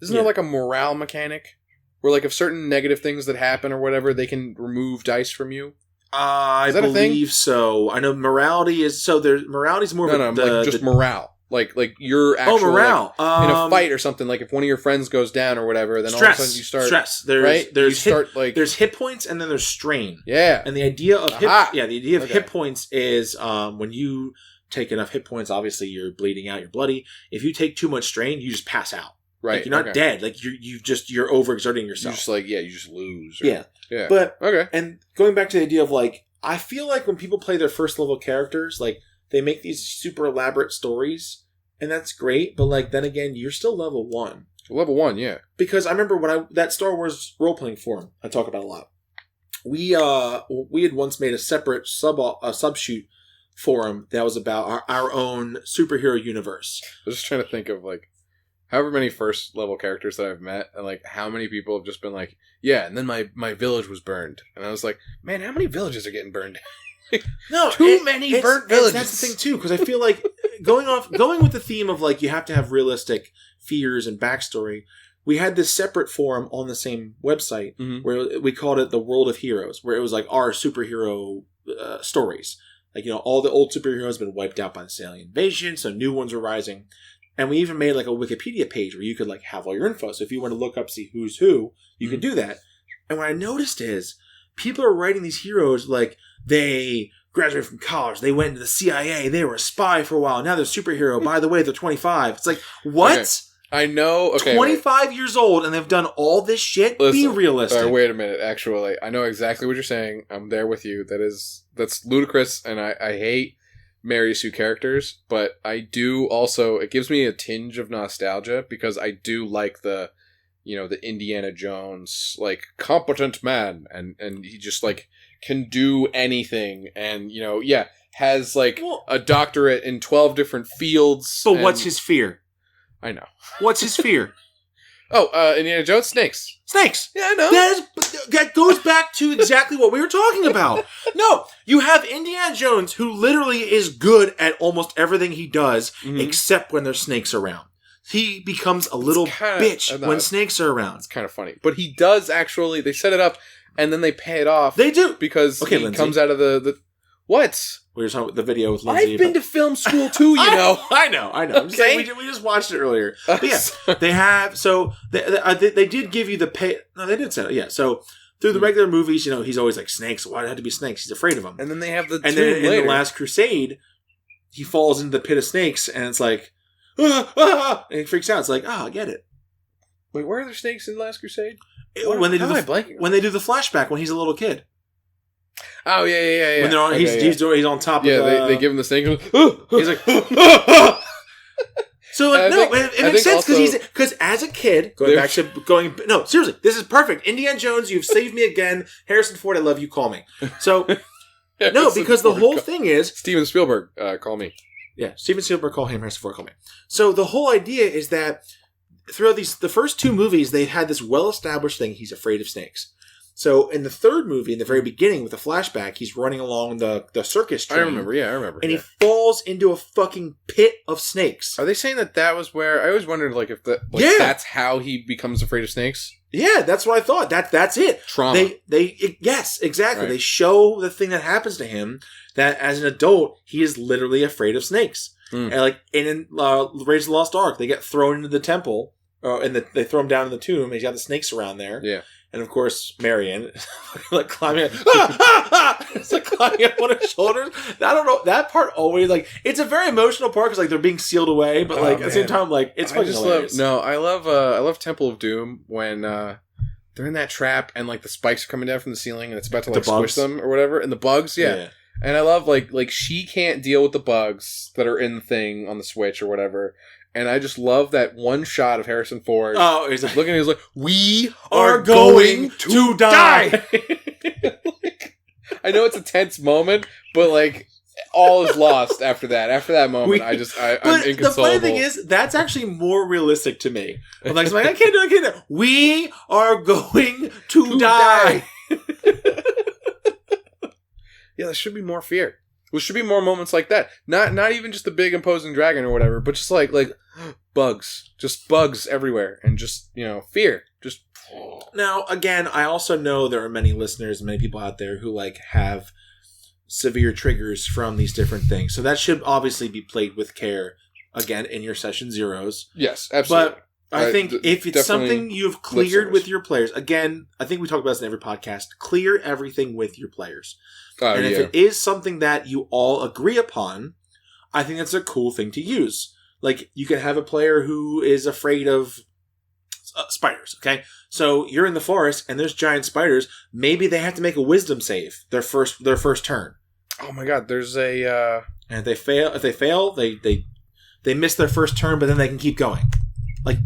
isn't there, like, a morale mechanic? Where, like, if certain negative things that happen or whatever, they can remove dice from you? I believe so. I know morality is... So morality's more of just morale. Like you're actually morale. Like, in a fight or something. Like if one of your friends goes down or whatever, then all of a sudden you start stress. There's hit points and then there's strain. Yeah. And the idea of hit points is when you take enough hit points, obviously you're bleeding out, you're bloody. If you take too much strain, you just pass out. Right. Like, you're not dead. Like you're overexerting yourself. You just you just lose. Yeah. But and going back to the idea of, like, I feel like when people play their first level characters, like, they make these super elaborate stories, and that's great, but, like, then again, you're still level 1. Level 1, yeah. Because I remember that Star Wars role-playing forum I talk about a lot. We had once made a separate subshoot forum that was about our own superhero universe. I was just trying to think of, like, however many first level characters that I've met, and, like, how many people have just been like, yeah, and then my village was burned. And I was like, man, how many villages are getting burned? No, too many burnt villages. That's the thing too, because I feel like going with the theme of, like, you have to have realistic fears and backstory. We had this separate forum on the same website where we called it the World of Heroes, where it was like our superhero stories. Like, you know, all the old superheroes have been wiped out by the alien invasion, so new ones are rising. And we even made, like, a Wikipedia page where you could, like, have all your info. So if you want to look up, see who's who, you could do that. And what I noticed is people are writing these heroes like they graduated from college, they went into the CIA, they were a spy for a while, now they're a superhero. By the way, they're 25. It's like, what? Okay. I know. Okay, 25 years old and they've done all this shit? Listen, be realistic. Sorry, wait a minute. Actually, I know exactly what you're saying. I'm there with you. That's ludicrous, and I hate Mary Sue characters, but I do also, it gives me a tinge of nostalgia because I do like the Indiana Jones, like, competent man, and he just, like, can do anything, and, has, like, a doctorate in 12 different fields. But what's his fear? I know. What's his fear? Indiana Jones? Snakes. Snakes. Yeah, I know. That goes back to exactly what we were talking about. No, you have Indiana Jones, who literally is good at almost everything he does, except when there's snakes around. He becomes a little bitch when snakes are around. It's kind of funny. But he does actually, they set it up, and then they pay it off. They do. Because he Lindsay. comes out of the... What? We were talking about the video with Lindsay. I've been to film school too, you know. I know. I'm just saying, we just watched it earlier. But yeah, they have... So, they did give you the pay... No, they did say it, yeah. So, through the regular movies, he's always like, snakes. Why did it have to be snakes? He's afraid of them. And then they have the... And then in The Last Crusade, he falls into the pit of snakes, and it's like, and he freaks out. It's like, I get it. Wait, where are there snakes in Last Crusade? When they do the flashback when he's a little kid. Oh yeah. When they're on, he's on top of. Yeah, they give him the snake. He's like, so like it makes sense because as a kid seriously, this is perfect. Indiana Jones, you've saved me again. Harrison Ford, I love you. Call me. So because the whole thing is Steven Spielberg, call me. Yeah, Steven Spielberg, call him. Harrison Ford, call me. So the whole idea is that throughout the first two movies, they had this well-established thing. He's afraid of snakes. So in the third movie, in the very beginning with the flashback, he's running along the circus train. I remember. And he falls into a fucking pit of snakes. Are they saying that was where... I always wondered if that's how he becomes afraid of snakes? Yeah, that's what I thought. That's it. Trauma. Yes, exactly. Right. They show the thing that happens to him, that as an adult, he is literally afraid of snakes. And in Raiders of the Lost Ark, they get thrown into the temple, and they throw him down in the tomb, and he's got the snakes around there. Yeah. And of course, Marion, climbing up, it's like climbing up on her shoulders. I don't know, that part always, it's a very emotional part because they're being sealed away, but at the same time, it's fucking hilarious. I love Temple of Doom when they're in that trap and the spikes are coming down from the ceiling and it's about to squish them or whatever, and the bugs, yeah. And I love she can't deal with the bugs that are in the thing on the switch or whatever. And I just love that one shot of Harrison Ford. Oh, he's looking. He's like, "We are going to die." I know it's a tense moment, but all is lost after that. After that moment, I'm inconsolable. The funny thing is, that's actually more realistic to me. I'm like, I can't do it. We are going to die. Yeah, there should be more fear. There should be more moments like that. Not even just the big imposing dragon or whatever, but just like bugs. Just bugs everywhere. And just, fear. Just... Now, again, I also know there are many listeners, many people out there who have severe triggers from these different things. So that should obviously be played with care, again, in your session zeros. Yes, absolutely. But I think if it's something you've cleared with your players, again, I think we talk about this in every podcast, clear everything with your players. And if it is something that you all agree upon, I think that's a cool thing to use. You can have a player who is afraid of spiders, okay? So you're in the forest and there's giant spiders. Maybe they have to make a wisdom save their first turn. Oh my god, there's a... And if they fail, they miss their first turn, but then they can keep going.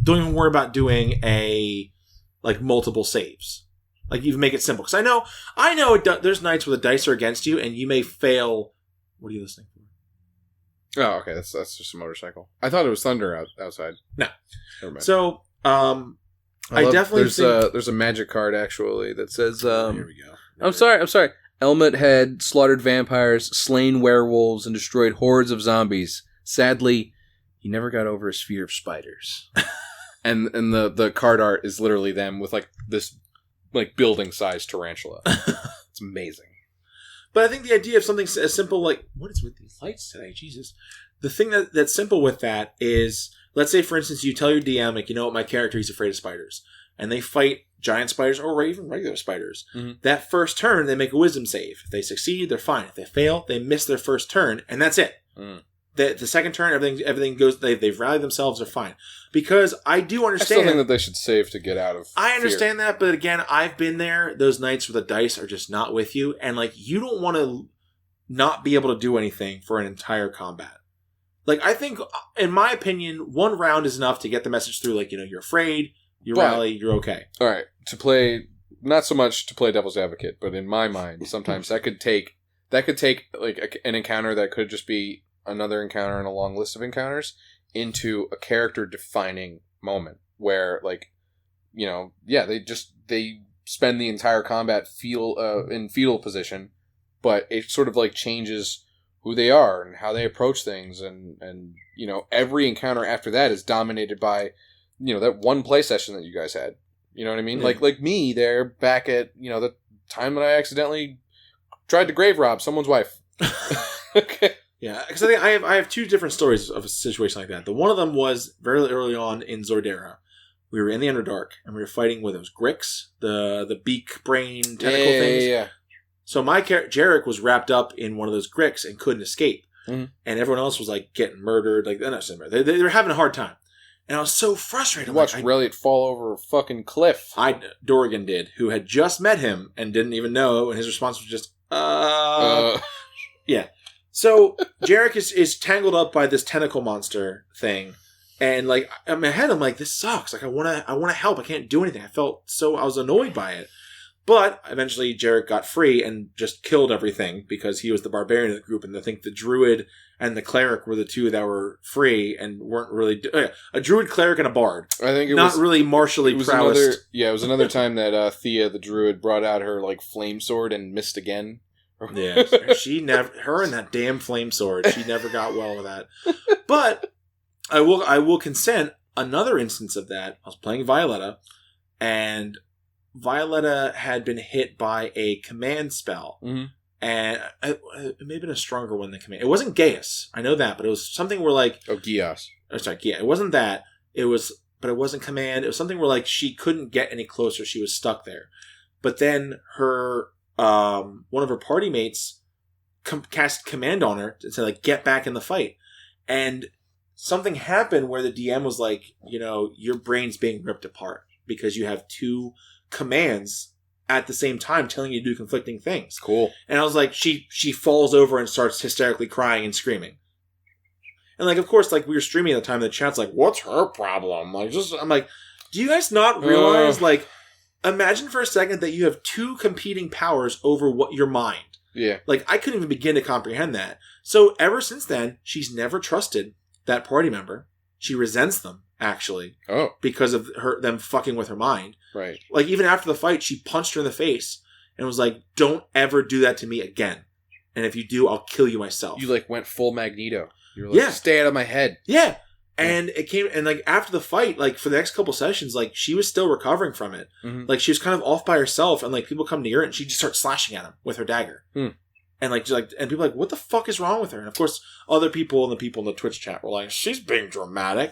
Don't even worry about doing multiple saves. You make it simple. Because I know there's nights where the dice are against you and you may fail. What are you listening for? Oh, okay. That's just a motorcycle. I thought it was thunder outside. No. Never mind. So, I definitely there's a magic card, actually, that says... here we go. I'm sorry. Elmet had slaughtered vampires, slain werewolves, and destroyed hordes of zombies. Sadly, he never got over his fear of spiders. and the card art is literally them with this building-sized tarantula. It's amazing. But I think the idea of something as simple what is with these lights today? Jesus. The thing that's simple with that is, let's say, for instance, you tell your DM, you know what, my character, he's afraid of spiders. And they fight giant spiders or even regular spiders. Mm-hmm. That first turn, they make a wisdom save. If they succeed, they're fine. If they fail, they miss their first turn, and that's it. Mm. The second turn, everything goes. They've rallied themselves. They're fine. Because I do understand. I still think that they should save to get out of. I understand that, but again, I've been there. Those nights where the dice are just not with you, and you don't want to not be able to do anything for an entire combat. I think, in my opinion, one round is enough to get the message through. You're afraid, you rally, you're okay. All right, to play, not so much to play devil's advocate, but in my mind, sometimes that could take an encounter that could just be another encounter in a long list of encounters into a character defining moment where they spend the entire combat in fetal position, but it sort of changes who they are and how they approach things, and every encounter after that is dominated by that one play session that you guys had. You know what I mean? Yeah. Like me there back at the time that I accidentally tried to grave rob someone's wife. Okay. Yeah, because I think I have two different stories of a situation like that. The one of them was very early on in Zordera. We were in the Underdark, and we were fighting with those Gricks, the beak, brain, tentacle things. Yeah. So my character, Jarek, was wrapped up in one of those Gricks and couldn't escape. and everyone else was like getting murdered. Like, they were having a hard time. And I was so frustrated. You watched Reliant fall over a fucking cliff. Dorgan did, who had just met him and didn't even know, and his response was just, Yeah. So, Jarek is tangled up by this tentacle monster thing, and, like, in my head, I'm like, this sucks. Like, I wanna help. I can't do anything. I was annoyed by it. But, eventually, Jarek got free and just killed everything, because he was the barbarian of the group, and I think the druid and the cleric were the two that were free and weren't really... a druid, cleric, and a bard. I think it not was... really martially prowessed. It was another time that Thea, the druid, brought out her, like, flame sword and missed again. Yeah, her and that damn flame sword, she never got well with that. But, I will consent, another instance of that, I was playing Violetta, and Violetta had been hit by a command spell. Mm-hmm. And it may have been a stronger one than command. It wasn't Gaius. I know that, but it was something where like... Oh, Gias. Oh, sorry, yeah. It wasn't that. But it wasn't command. It was something where like she couldn't get any closer. She was stuck there. But then her... one of her party mates cast command on her to like get back in the fight. And something happened where the DM was like, your brain's being ripped apart because you have two commands at the same time telling you to do conflicting things. Cool. And I was like, she falls over and starts hysterically crying and screaming. And like, of course, like we were streaming at the time, the chat's like, what's her problem? I'm like, do you guys not realize, like, imagine for a second that you have two competing powers over what your mind. Yeah. Like, I couldn't even begin to comprehend that. So ever since then, she's never trusted that party member. She resents them, actually. Oh. Because of them fucking with her mind. Right. Like, even after the fight, she punched her in the face and was like, don't ever do that to me again. And if you do, I'll kill you myself. You, like, went full Magneto. You were like, stay out of my head. Yeah. And it came, and like, after the fight, like, for the next couple sessions, like, she was still recovering from it. Mm-hmm. Like, she was kind of off by herself, and like, people come near her, and she just starts slashing at him with her dagger. And like, and people are like, what the fuck is wrong with her? And of course, other people and the people in the Twitch chat were like, she's being dramatic.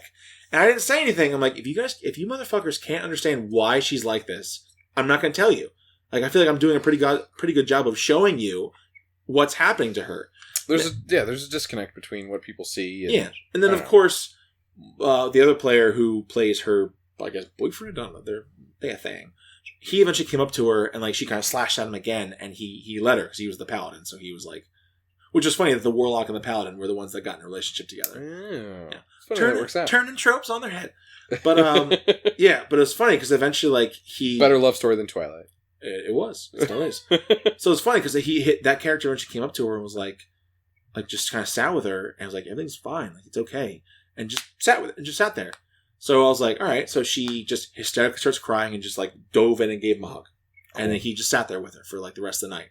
And I didn't say anything. I'm like, if you motherfuckers can't understand why she's like this, I'm not going to tell you. Like, I feel like I'm doing a pretty good job of showing you what's happening to her. There's a disconnect between what people see. And then of course, the other player who plays her, I guess, boyfriend, I don't know, they're a thing. He eventually came up to her and like she kind of slashed at him again, and he let her because he was the paladin. So he was like, which is funny that the warlock and the paladin were the ones that got in a relationship together. Yeah. Turning tropes on their head. But yeah, but it was funny because eventually like better love story than Twilight. It was. It still is. So it's funny because he hit that character when she came up to her and was like just kind of sat with her and was like, everything's fine, like it's okay, and just sat there. So I was like, all right. So she just hysterically starts crying and just like dove in and gave him a hug, and then he just sat there with her for like the rest of the night.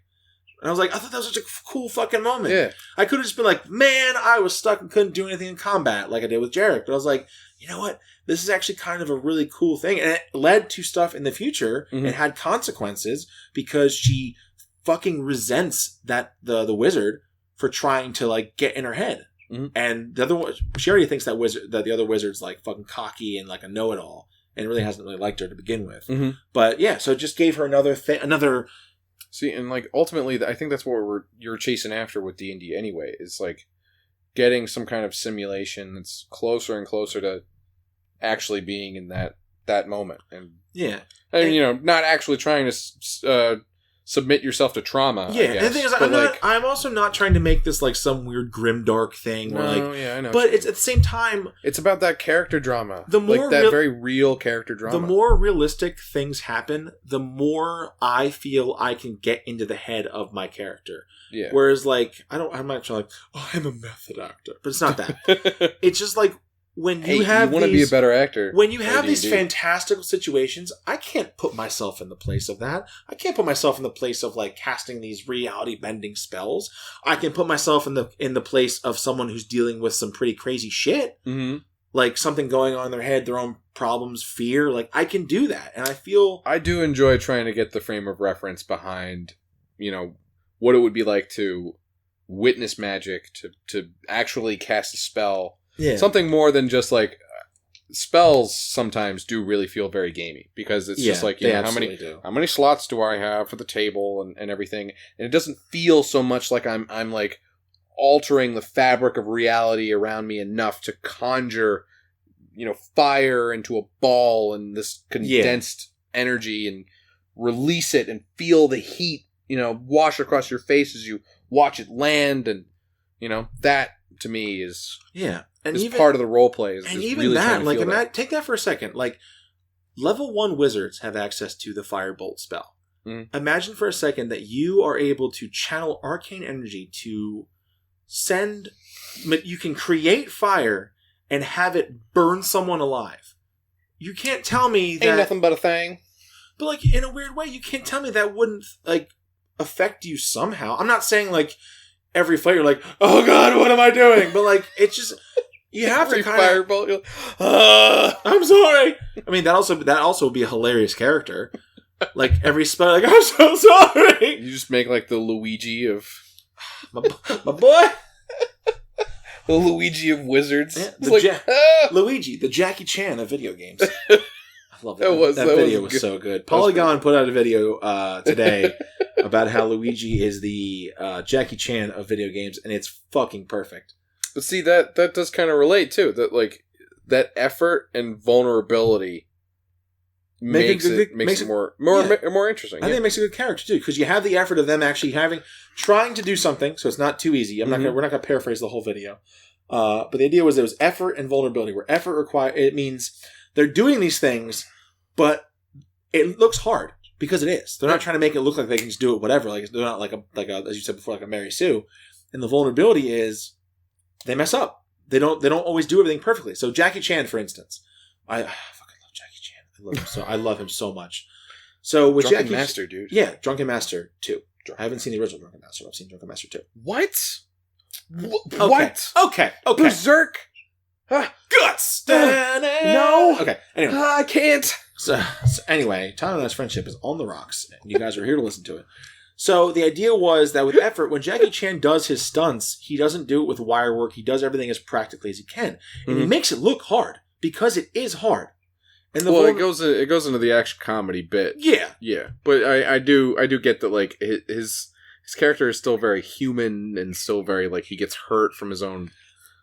And I was like, I thought that was such a cool fucking moment. Yeah, I could have just been like, man, I was stuck and couldn't do anything in combat like I did with Jarek. But I was like, you know what? This is actually kind of a really cool thing, and it led to stuff in the future. Mm-hmm. And had consequences because she fucking resents that the wizard for trying to like get in her head. Mm-hmm. And the other one, she already thinks that the other wizard's like fucking cocky and like a know-it-all, and really hasn't really liked her to begin with. Mm-hmm. But yeah, so it just gave her another. See, and like ultimately, I think that's what you're chasing after with D&D anyway. Is like getting some kind of simulation that's closer and closer to actually being in that moment. And yeah, and not actually trying to submit yourself to trauma. Yeah, I guess. and the thing is, I'm also not trying to make this like some weird grim dark thing. Yeah, I know. But it's at the same time, it's about that character drama. The more like that very real character drama. The more realistic things happen, the more I feel I can get into the head of my character. Yeah. Whereas, like, I'm not trying like, I'm a method actor, but it's not that. It's just like. When you want to be a better actor. When you have these fantastical situations, I can't put myself in the place of that. I can't put myself in the place of like casting these reality bending spells. I can put myself in the place of someone who's dealing with some pretty crazy shit. Mm-hmm. Like something going on in their head, their own problems, fear. Like I can do that. And I do enjoy trying to get the frame of reference behind, what it would be like to witness magic, to actually cast a spell. Yeah. Something more than just like spells sometimes do really feel very gamey because it's just like, how many slots do I have for the table and everything. And it doesn't feel so much like I'm like altering the fabric of reality around me enough to conjure, fire into a ball and this condensed energy and release it and feel the heat, wash across your face as you watch it land. And, that to me is part of the role play. And even really that, take that for a second. Like, level 1 wizards have access to the firebolt spell. Mm. Imagine for a second that you are able to channel arcane energy to you can create fire and have it burn someone alive. You can't tell me that... Ain't nothing but a thing. But, like, in a weird way, you can't tell me that wouldn't, like, affect you somehow. I'm not saying, like, every fight you're like, oh god, what am I doing? But, like, it's just... You have to kind of... Firebolt, you're like, I'm sorry! I mean, that also would be a hilarious character. Like, every spell, like, I'm so sorry! You just make, like, the Luigi of... my boy! The Luigi of wizards. Yeah, Luigi, the Jackie Chan of video games. I love that. That video was so good. Polygon put out a video today about how Luigi is the Jackie Chan of video games, and it's fucking perfect. But see, that does kind of relate, too. That, like, that effort and vulnerability makes it more interesting. I think it makes a good character, too, because you have the effort of them actually trying to do something, so it's not too easy. We're not going to paraphrase the whole video. But the idea was there was effort and vulnerability, where effort it means they're doing these things, but it looks hard, because it is. They're not trying to make it look like they can just do it whatever. Like, they're not like a as you said before, like a Mary Sue. And the vulnerability is they mess up. They don't always do everything perfectly. So Jackie Chan, for instance, I fucking love Jackie Chan. I love him so much. So with Drunken Master, dude. Yeah, Drunken Master 2. I haven't seen the original Drunken Master. I've seen Drunken Master 2. What? Okay. What? Okay. Berserk? Guts! No. Okay, anyway. I can't. So anyway, Tyler and I's friendship is on the rocks. And you guys are here to listen to it. So the idea was that with effort, when Jackie Chan does his stunts, he doesn't do it with wire work. He does everything as practically as he can. And he makes it look hard, because it is hard. And it goes into the action comedy bit. Yeah. But I do get that, like, his character is still very human and still very, like, he gets hurt from his own.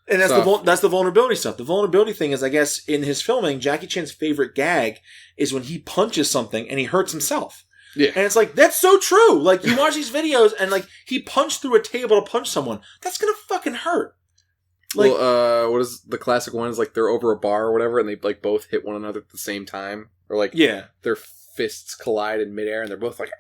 And that's the vulnerability stuff. The vulnerability thing is, I guess, in his filming, Jackie Chan's favorite gag is when he punches something and he hurts himself. Yeah. And it's like, that's so true. Like, you watch these videos and, like, he punched through a table to punch someone. That's gonna fucking hurt. Like, what is the classic one? Is like they're over a bar or whatever, and they like both hit one another at the same time, or like their fists collide in midair, and they're both like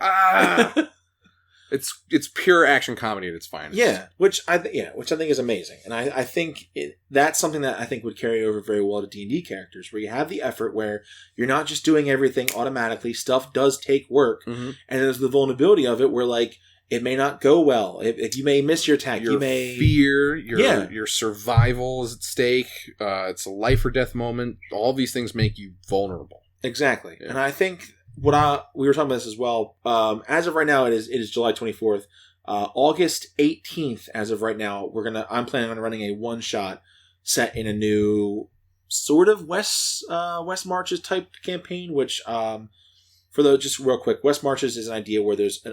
It's pure action comedy at its finest. Yeah, which I think is amazing, and I think that's something that I think would carry over very well to D&D characters, where you have the effort where you're not just doing everything automatically. Stuff does take work, and there's the vulnerability of it, where like. It may not go well. If you may miss your attack, you may... Your survival is at stake. It's a life or death moment. All these things make you vulnerable. Exactly. Yeah. And I think we were talking about this as well. As of right now, it is July 24th. August 18th, as of right now, I'm planning on running a one-shot set in a new sort of West Marches type campaign, which, just real quick, West Marches is an idea where there's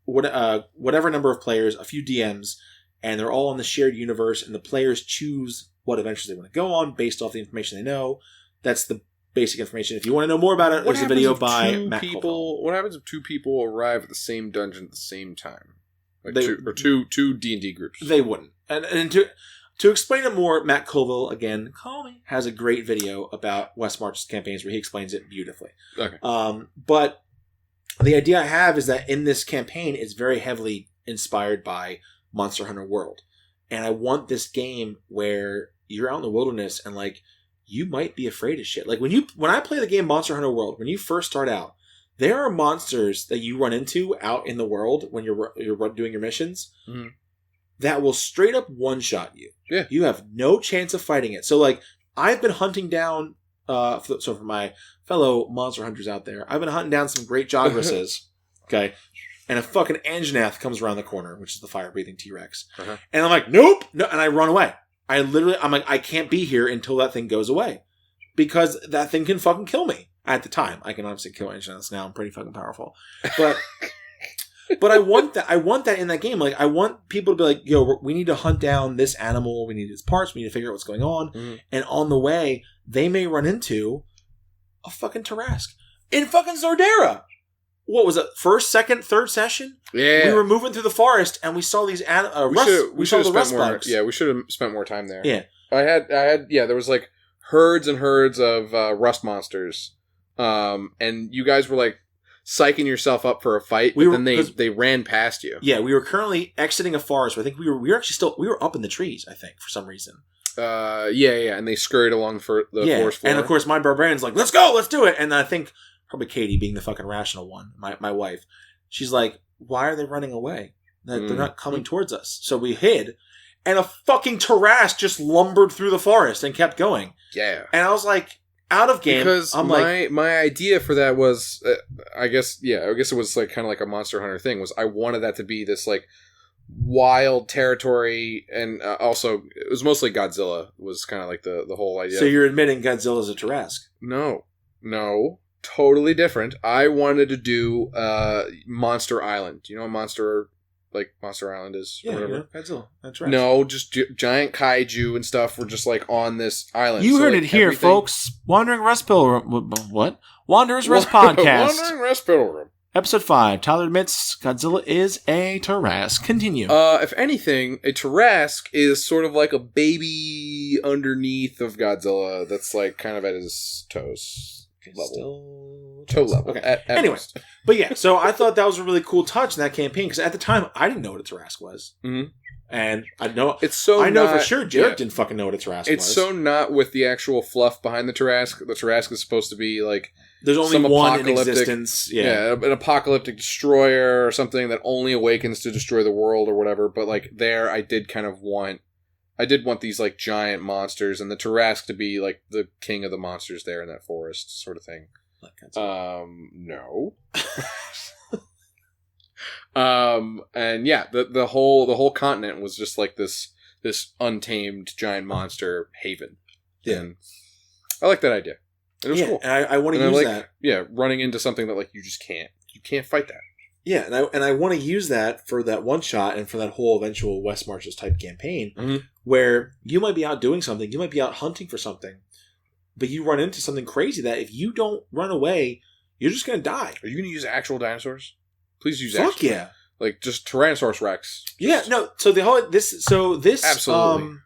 whatever number of players, a few DMs, and they're all in the shared universe, and the players choose what adventures they want to go on based off the information they know. That's the basic information. If you want to know more about it, there's a video by Matt Colville. What happens if two people arrive at the same dungeon at the same time? Like two D&D groups. They wouldn't. And to explain it more, Matt Colville, again, has a great video about West Marches campaigns where he explains it beautifully. Okay. But the idea I have is that in this campaign, it's very heavily inspired by Monster Hunter World. And I want this game where you're out in the wilderness and, like, you might be afraid of shit. Like, when I play the game Monster Hunter World, when you first start out, there are monsters that you run into out in the world when you're doing your missions that will straight up one-shot you. Yeah. You have no chance of fighting it. So, like, I've been hunting down... So for my fellow monster hunters out there, I've been hunting down some great Jogresses, okay, and a fucking Anjanath comes around the corner, which is the fire-breathing T-Rex, and I'm like, nope, no, and I run away. I'm like, I can't be here until that thing goes away, because that thing can fucking kill me. At the time, I can obviously kill Anjanaths now. I'm pretty fucking powerful, but But I want that. I want that in that game. Like, I want people to be like, yo, we need to hunt down this animal. We need its parts. We need to figure out what's going on. Mm-hmm. And on the way, they may run into a fucking Tarrasque in fucking Zordera. What was it? First, second, third session? Yeah. We were moving through the forest and we saw these we saw the rust bugs. Yeah, we should have spent more time there. Yeah. There was like herds and herds of rust monsters. And you guys were like psyching yourself up for a fight, but then they ran past you. Yeah, we were currently exiting a forest. I think we were actually we were up in the trees, I think, for some reason. Yeah, and they scurried along for the forest floor. And of course my barbarian's like, let's go, let's do it. And I think probably Katie, being the fucking rational one, my wife, she's like, why are they running away? They're not coming towards us. So we hid, and a fucking Tarrasque just lumbered through the forest and kept going. Yeah. And I was like, out of game. Because my idea for that was, I guess it was like kind of like a Monster Hunter thing, was I wanted that to be this like wild territory, and also it was mostly Godzilla was kind of like the whole idea. So you're admitting Godzilla's a Tarrasque? No. Totally different. I wanted to do Monster Island. Do you know what Monster Island is? Yeah, Godzilla. That's right. No, just giant kaiju and stuff were just like on this island. You heard it here, folks. Wandering Rest Pilgrim. What? Wanderer's Rest Podcast. Wandering Rest Pilgrim. Episode 5. Tyler admits Godzilla is a Tarrasque. Continue. If anything, a Tarrasque is sort of like a baby underneath of Godzilla that's like kind of at his toes. Toe level. Okay. At anyway, most. But yeah, so I thought that was a really cool touch in that campaign, because at the time I didn't know what a Tarrasque was, and I know for sure Jared didn't fucking know what a Tarrasque was. It's so not with the actual fluff behind the Tarrasque. The Tarrasque is supposed to be like there's only one in existence. Yeah, an apocalyptic destroyer or something that only awakens to destroy the world or whatever. But like there, I did want these like giant monsters, and the Tarrasque to be like the king of the monsters there in that forest sort of thing. No. And yeah, the whole continent was just like this untamed giant monster haven. Yeah. And I like that idea. It was cool. And I want to use that. Yeah, running into something that like you can't fight that. Yeah, and I want to use that for that one shot and for that whole eventual West Marches type campaign, where you might be out doing something, you might be out hunting for something, but you run into something crazy that if you don't run away, you're just going to die. Are you going to use actual dinosaurs? Please use Fuck yeah. Like just Tyrannosaurus Rex. Yeah, no. So this absolutely.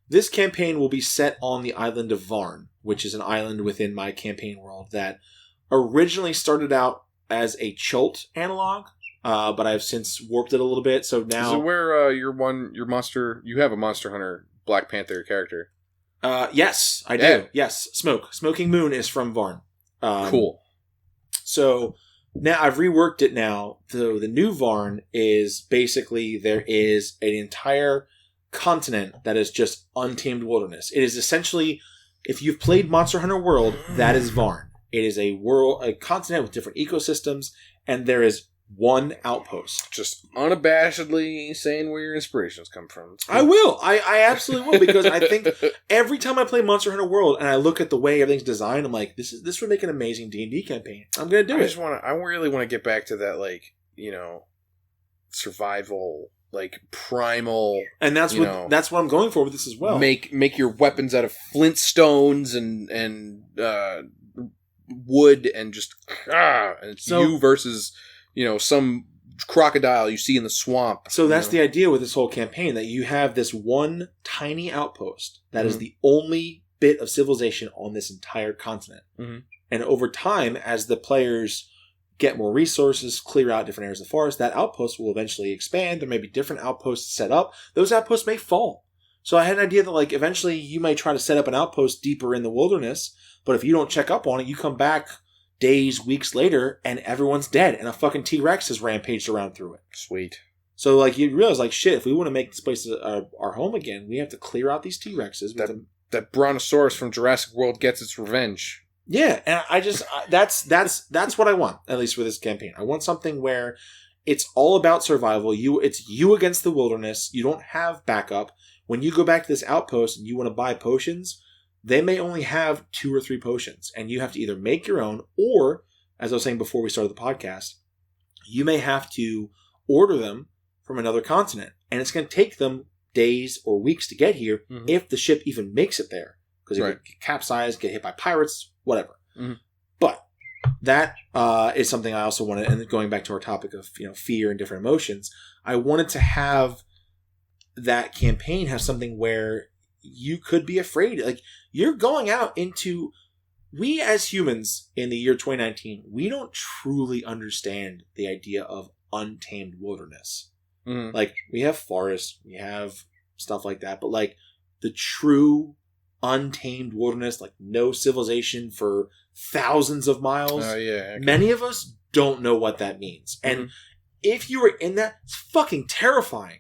This campaign will be set on the island of Varn, which is an island within my campaign world that originally started out as a Chult analog, but I've since warped it a little bit. So now, is it where you have a Monster Hunter Black Panther character? Yes, I do. Yes, Smoking Moon is from Varn. Cool. So now I've reworked it. Now the new Varn is basically there is an entire continent that is just untamed wilderness. It is essentially, if you've played Monster Hunter World, that is Varn. It is a continent with different ecosystems, and there is one outpost. Just unabashedly saying where your inspirations come from. I will. I absolutely will, because I think every time I play Monster Hunter World and I look at the way everything's designed, I'm like, this would make an amazing D&D campaign. I'm going to do it. I really want to get back to that, like, survival, like primal, and that's what I'm going for with this as well. Make your weapons out of flintstones and wood, and just and it's you versus some crocodile you see in the swamp. So that's the idea with this whole campaign, that you have this one tiny outpost that is the only bit of civilization on this entire continent. And over time, as the players get more resources, clear out different areas of the forest, that outpost will eventually expand. There may be different outposts set up. Those outposts may fall. So I had an idea that, like, eventually you may try to set up an outpost deeper in the wilderness, but if you don't check up on it, you come back days, weeks later, and everyone's dead, and a fucking T-Rex has rampaged around through it. Sweet. So, like, you realize, like, shit, if we want to make this place our home again, we have to clear out these T-Rexes. That Brontosaurus from Jurassic World gets its revenge. Yeah, and that's what I want, at least with this campaign. I want something where it's all about survival. It's you against the wilderness. You don't have backup. When you go back to this outpost and you want to buy potions, they may only have 2 or 3 potions, and you have to either make your own, or, as I was saying before we started the podcast, you may have to order them from another continent. And it's going to take them days or weeks to get here if the ship even makes it there. Because it could get capsized, get hit by pirates, whatever. But that is something I also wanted, and going back to our topic of fear and different emotions, I wanted to have that campaign have something where you could be afraid. Like, you're going out into... We as humans in the year 2019, we don't truly understand the idea of untamed wilderness. Like, we have forests, we have stuff like that, but like the true untamed wilderness, like no civilization for thousands of miles. Many of us don't know what that means. And if you were in that, it's fucking terrifying.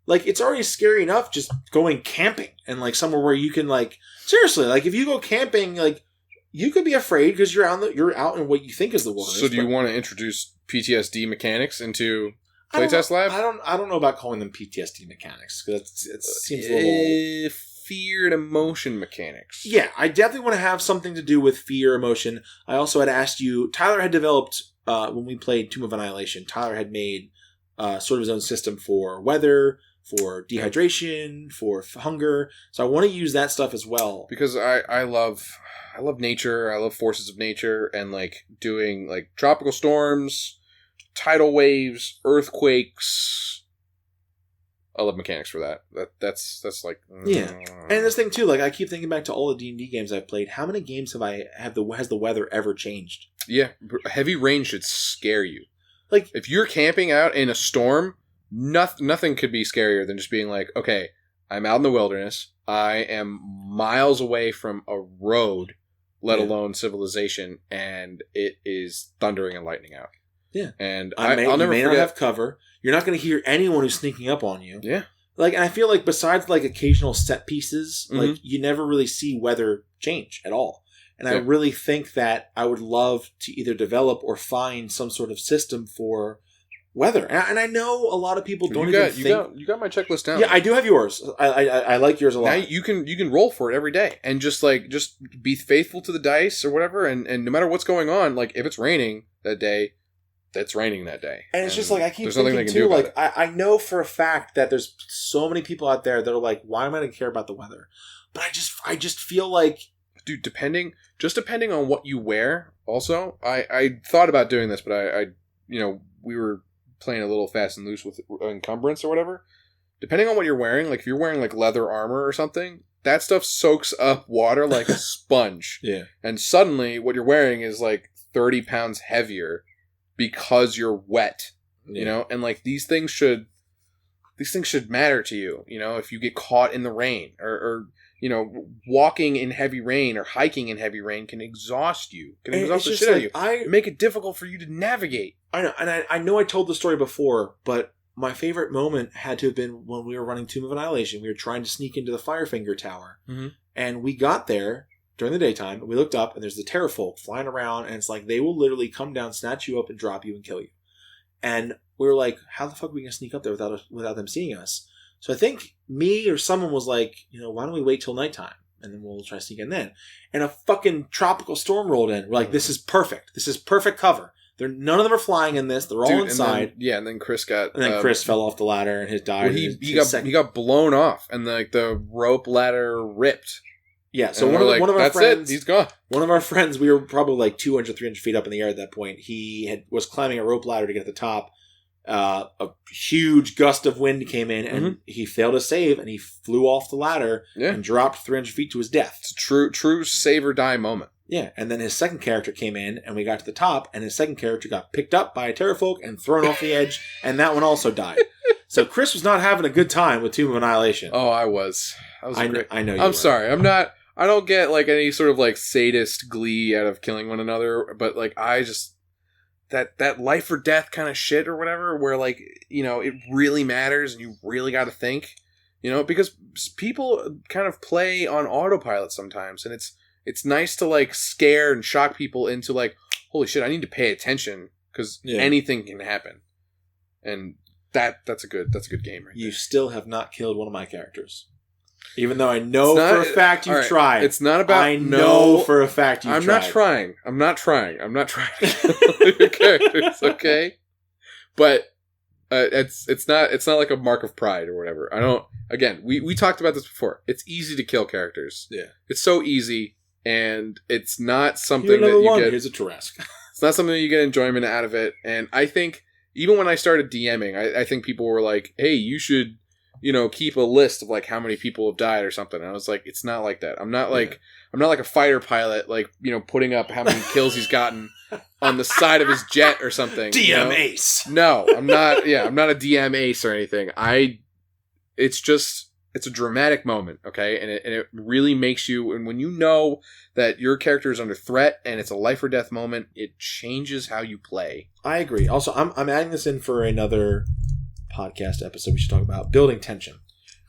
Like, it's already scary enough just going camping and like somewhere where you can like, seriously, like if you go camping, like you could be afraid because you're out in what you think is the wilderness. So do you want to introduce PTSD mechanics into Playtest Lab? I don't know about calling them PTSD mechanics because it seems a little... Fear and emotion mechanics. Yeah, I definitely want to have something to do with fear, emotion. I also had asked you... Tyler had developed, when we played Tomb of Annihilation, Tyler had made sort of his own system for weather, for dehydration, for hunger. So I want to use that stuff as well. Because I love nature. I love forces of nature and like doing like tropical storms, tidal waves, earthquakes. I love mechanics for that. That's like yeah. And this thing too, like I keep thinking back to all the D&D games I've played. How many games has the weather ever changed? Yeah, heavy rain should scare you. Like if you're camping out in a storm, nothing could be scarier than just being like, okay, I'm out in the wilderness. I am miles away from a road, let alone civilization, and it is thundering and lightning out. Yeah, and I'll never forget. Not have cover. You're not going to hear anyone who's sneaking up on you. Yeah, like, and I feel like besides like occasional set pieces, like you never really see weather change at all. And I really think that I would love to either develop or find some sort of system for weather. And I know a lot of people don't even think... You got my checklist down. Yeah, I do have yours. I like yours a lot. Now you can roll for it every day and just be faithful to the dice or whatever. And no matter what's going on, like if it's raining that day, it's raining that day. And it's just like, I keep thinking too, like, I know for a fact that there's so many people out there that are like, why am I going to care about the weather? But I just feel like... Dude, depending on what you wear, also, I thought about doing this, but I we were playing a little fast and loose with encumbrance or whatever. Depending on what you're wearing, like if you're wearing like leather armor or something, that stuff soaks up water like a sponge. Yeah. And suddenly what you're wearing is like 30 pounds heavier because you're wet, you know? And like these things should matter to you, you know, if you get caught in the rain or you know, walking in heavy rain or hiking in heavy rain can exhaust you. Can exhaust the shit out of you. Make it difficult for you to navigate. I know, and I know I told the story before, but my favorite moment had to have been when we were running Tomb of Annihilation. We were trying to sneak into the Firefinger Tower. And we got there during the daytime, and we looked up, and there's the Terrafolk flying around, and it's like they will literally come down, snatch you up, and drop you and kill you. And we were like, how the fuck are we going to sneak up there without them seeing us? So I think me or someone was like, you know, why don't we wait till nighttime? And then we'll try to sneak in then. And a fucking tropical storm rolled in. We're like, this is perfect. This is perfect cover. None of them are flying in this. They're all inside. And then Chris Chris fell off the ladder and his died. Well, he got blown off and the rope ladder ripped. Yeah, so one of our friends... He's gone. One of our friends, we were probably like 200, 300 feet up in the air at that point. He was climbing a rope ladder to get to the top. A huge gust of wind came in and he failed to save and he flew off the ladder and dropped 300 feet to his death. It's a true save or die moment. Yeah, and then his second character came in and we got to the top and his second character got picked up by a Terrafolk and thrown off the edge and that one also died. So Chris was not having a good time with Tomb of Annihilation. Oh, I was. I know you I'm sorry. I don't get like any sort of like sadist glee out of killing one another, but like I just that life or death kind of shit or whatever, where like, you know, it really matters and you really got to think, you know, because people kind of play on autopilot sometimes, and it's nice to like scare and shock people into like, holy shit, I need to pay attention because anything can happen, and that's a good game right there. You still have not killed one of my characters. Even though I know for a fact you've tried. It's not about... I know for a fact you've tried. I'm not trying to kill your characters, okay? But It's not like a mark of pride or whatever. I don't. Again, we talked about this before. It's easy to kill characters. Yeah, it's so easy, and it's not something that you get. Here's a Tarrasque. It's not something that you get enjoyment out of it. And I think even when I started DMing, I think people were like, "Hey, you should, keep a list of like how many people have died or something." And I was like, "It's not like that. I'm not like a fighter pilot, like putting up how many kills he's gotten." On the side of his jet or something. DM ace. No, I'm not. Yeah, I'm not a DM ace or anything. It's a dramatic moment, okay, and it really makes you. And when you know that your character is under threat and it's a life or death moment, it changes how you play. I agree. Also, I'm adding this in for another podcast episode. We should talk about building tension.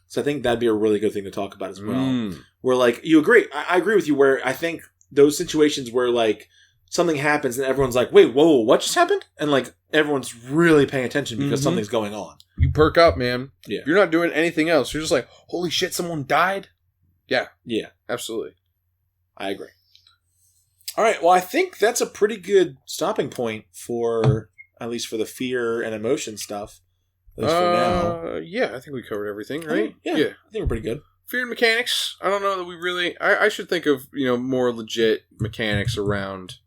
So I think that'd be a really good thing to talk about as well. Where like you agree, I agree with you. Where I think those situations where like. Something happens and everyone's like, wait, whoa, what just happened? And like everyone's really paying attention because something's going on. You perk up, man. Yeah. You're not doing anything else. You're just like, holy shit, someone died? Yeah. Yeah. Absolutely. I agree. All right. Well, I think that's a pretty good stopping point for, at least for the fear and emotion stuff. At least for now. Yeah, I think we covered everything, right? Yeah. I think we're pretty good. Fear and mechanics. I don't know that we really... I should think of, more legit mechanics around...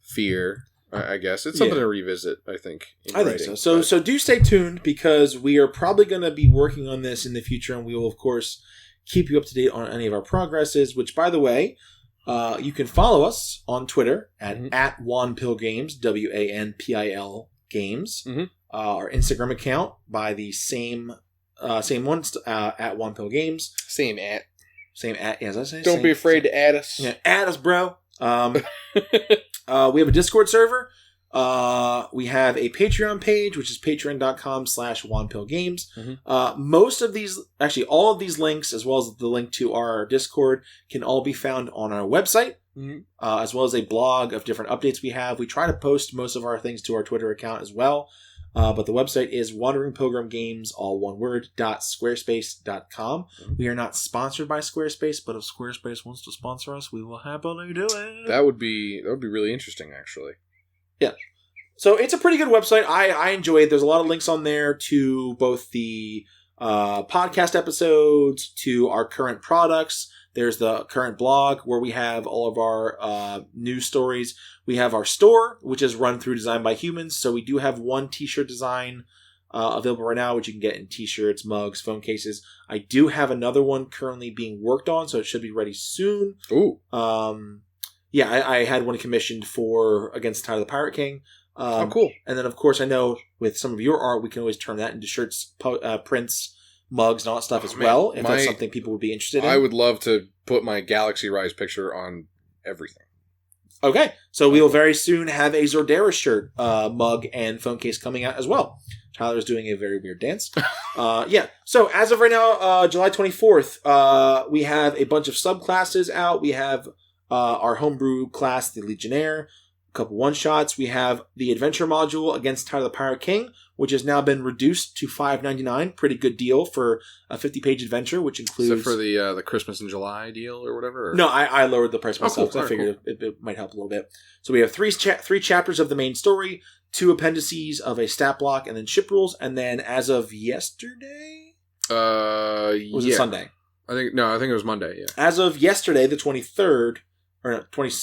fear, I guess. It's something to revisit, I think. I think so. So do stay tuned because we are probably going to be working on this in the future and we will, of course, keep you up to date on any of our progresses, which, by the way, you can follow us on Twitter at @WanPilGames, WANPIL Games. Our Instagram account by the same one, at @WanPilGames. Same at, as I say. Don't be afraid to add us. Yeah, add us, bro. We have a Discord server. We have a Patreon page, which is patreon.com/WanPilGames. Most of these, actually all of these links, as well as the link to our Discord, can all be found on our website, as well as a blog of different updates we have. We try to post most of our things to our Twitter account as well. But the website is Wandering Pilgrim Games, all one word, .squarespace.com. We are not sponsored by Squarespace, but if Squarespace wants to sponsor us, we will happily do it. That would be really interesting, actually. Yeah. So it's a pretty good website. I enjoy it. There's a lot of links on there to both the podcast episodes, to our current products. There's the current blog where we have all of our news stories. We have our store, which is run through Design by Humans. So we do have one t-shirt design available right now, which you can get in t-shirts, mugs, phone cases. I do have another one currently being worked on, so it should be ready soon. Ooh. Yeah, I had one commissioned for Against the Tide of the Pirate King. Oh, cool. And then, of course, I know with some of your art, we can always turn that into shirts, prints, mugs, and all that stuff as well, if that's something people would be interested in. I would love to put my Galaxy Rise picture on everything. Okay, so we will very soon have a Zordera shirt, mug, and phone case coming out as well. Tyler's doing a very weird dance. Yeah, so as of right now, July 24th, we have a bunch of subclasses out. We have our homebrew class, the Legionnaire, a couple one-shots. We have the adventure module Against Tide of the Pirate King, which has now been reduced to $5.99. Pretty good deal for a 50-page adventure, which includes... Is that for the Christmas in July deal or whatever? Or? No, I lowered the price myself because cool. I figured it might help a little bit. So we have three chapters of the main story, 2 appendices of a stat block, and then ship rules. And then as of yesterday... Was it Sunday? I think it was Monday, yeah. As of yesterday, the 23rd... Or no, 20...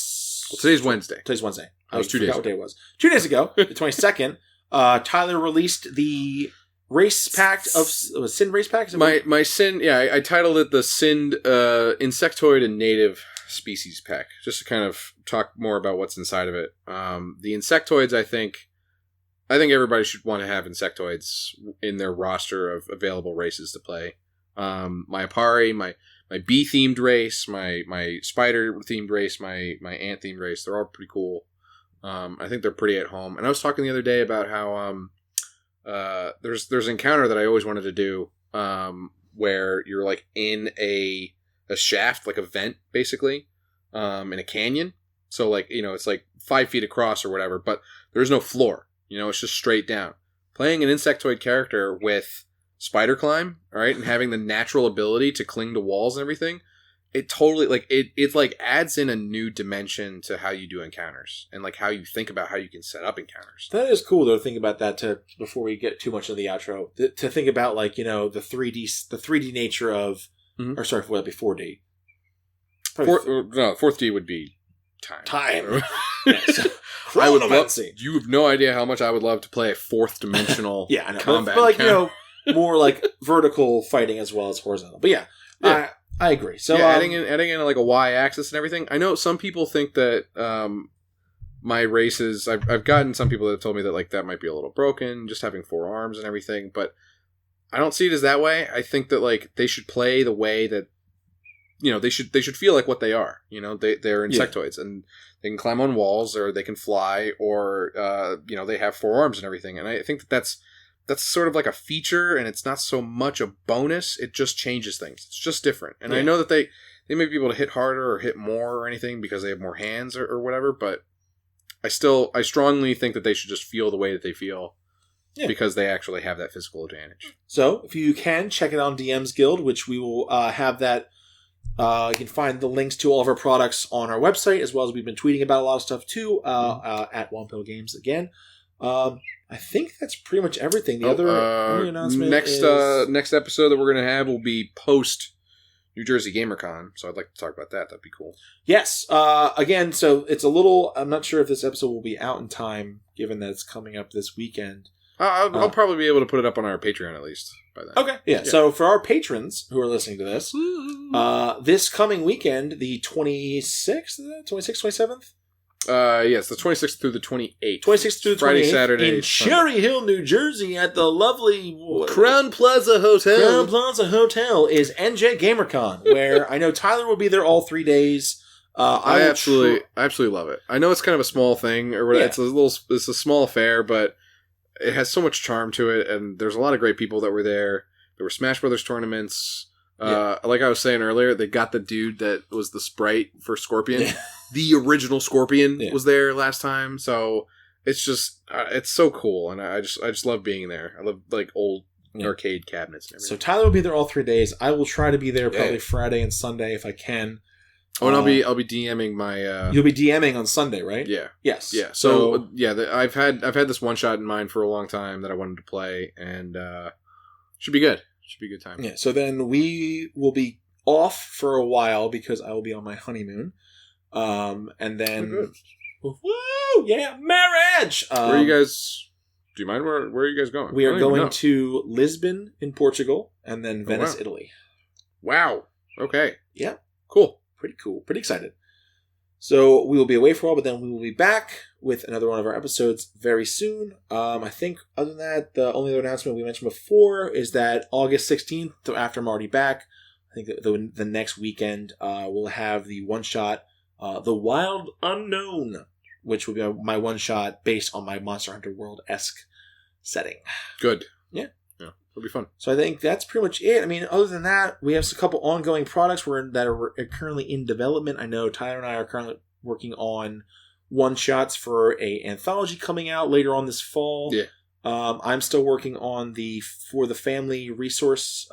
Well, today's Wednesday. Today's Wednesday. That was 2 days ago. What day it was. 2 days ago, the 22nd... Tyler released the race pack of Sin race pack. My Sin, yeah, I titled it the Sin Insectoid and Native Species pack, just to kind of talk more about what's inside of it. The insectoids, I think everybody should want to have insectoids in their roster of available races to play. My Apari, my bee themed race, my spider themed race, my ant themed race, they're all pretty cool. I think they're pretty at home. And I was talking the other day about how there's an encounter that I always wanted to do where you're like in a shaft, like a vent, basically, in a canyon. So like, it's like 5 feet across or whatever, but there's no floor. It's just straight down. Playing an insectoid character with spider climb, all right, and having the natural ability to cling to walls and everything it totally like it like adds in a new dimension to how you do encounters and like how you think about how you can set up encounters. That is cool though to think about that before we get too much of the outro. To think about like, the 3D nature of or sorry, would that be 4D? Fourth D would be time. Yes. I would love. You have no idea how much I would love to play a fourth dimensional I know. combat. But like more like vertical fighting as well as horizontal. But yeah. I agree. So adding in like a Y-axis and everything. I know some people think that my races. I've gotten some people that have told me that like that might be a little broken, just having 4 arms and everything. But I don't see it as that way. I think that like they should play the way that they should feel like what they are. They're insectoids and they can climb on walls or they can fly or they have 4 arms and everything. And I think that's sort of like a feature, and it's not so much a bonus. It just changes things. It's just different. And I know that they may be able to hit harder or hit more or anything because they have more hands or whatever, but I strongly think that they should just feel the way that they feel because they actually have that physical advantage. So, if you can, check it on DM's Guild, which we will have that. You can find the links to all of our products on our website, as well as we've been tweeting about a lot of stuff too, at Wampel Games again. I think that's pretty much everything. The other announcement next episode that we're going to have will be post New Jersey GamerCon, so I'd like to talk about that. That'd be cool. Yes. Again, so it's a little... I'm not sure if this episode will be out in time, given that it's coming up this weekend. I'll probably be able to put it up on our Patreon at least by then. Okay. Yeah. So for our patrons who are listening to this, this coming weekend, the 26th, 27th? Yes, the 26th through the 28th. 26th through the 28th. Friday, Saturday, in Cherry Hill, New Jersey, at the lovely Crown Plaza Hotel. Crown Plaza Hotel is NJ GamerCon, where I know Tyler will be there all 3 days. I absolutely love it. I know it's kind of a small thing, or whatever. It's a small affair, but it has so much charm to it, and there's a lot of great people that were there. There were Smash Brothers tournaments. Like I was saying earlier, they got the dude that was the sprite for Scorpion. Yeah. The original Scorpion was there last time, so it's just it's so cool, and I just love being there. I love like old arcade cabinets and everything. So Tyler will be there all 3 days. I will try to be there probably Friday and Sunday if I can. Oh, and I'll be DMing my. You'll be DMing on Sunday, right? Yeah. Yes. Yeah. So I've had this one shot in mind for a long time that I wanted to play, and should be good. Should be a good time. Yeah. So then we will be off for a while because I will be on my honeymoon, and then woo, marriage. Where are you guys? Do you mind where are you guys going? We are going to Lisbon in Portugal, and then Venice, Italy. Wow. Okay. Yeah. Cool. Pretty cool. Pretty excited. So we will be away for a while, but then we will be back with another one of our episodes very soon. I think other than that, the only other announcement we mentioned before is that August 16th, so after I'm already back, I think the next weekend, we'll have the one-shot, The Wild Unknown, which will be my one-shot based on my Monster Hunter World-esque setting. Good. Yeah. It'll be fun. So I think that's pretty much it. I mean, other than that, we have a couple ongoing products that are currently in development. I know Tyler and I are currently working on one-shots for a anthology coming out later on this fall. Yeah. I'm still working on for the family resource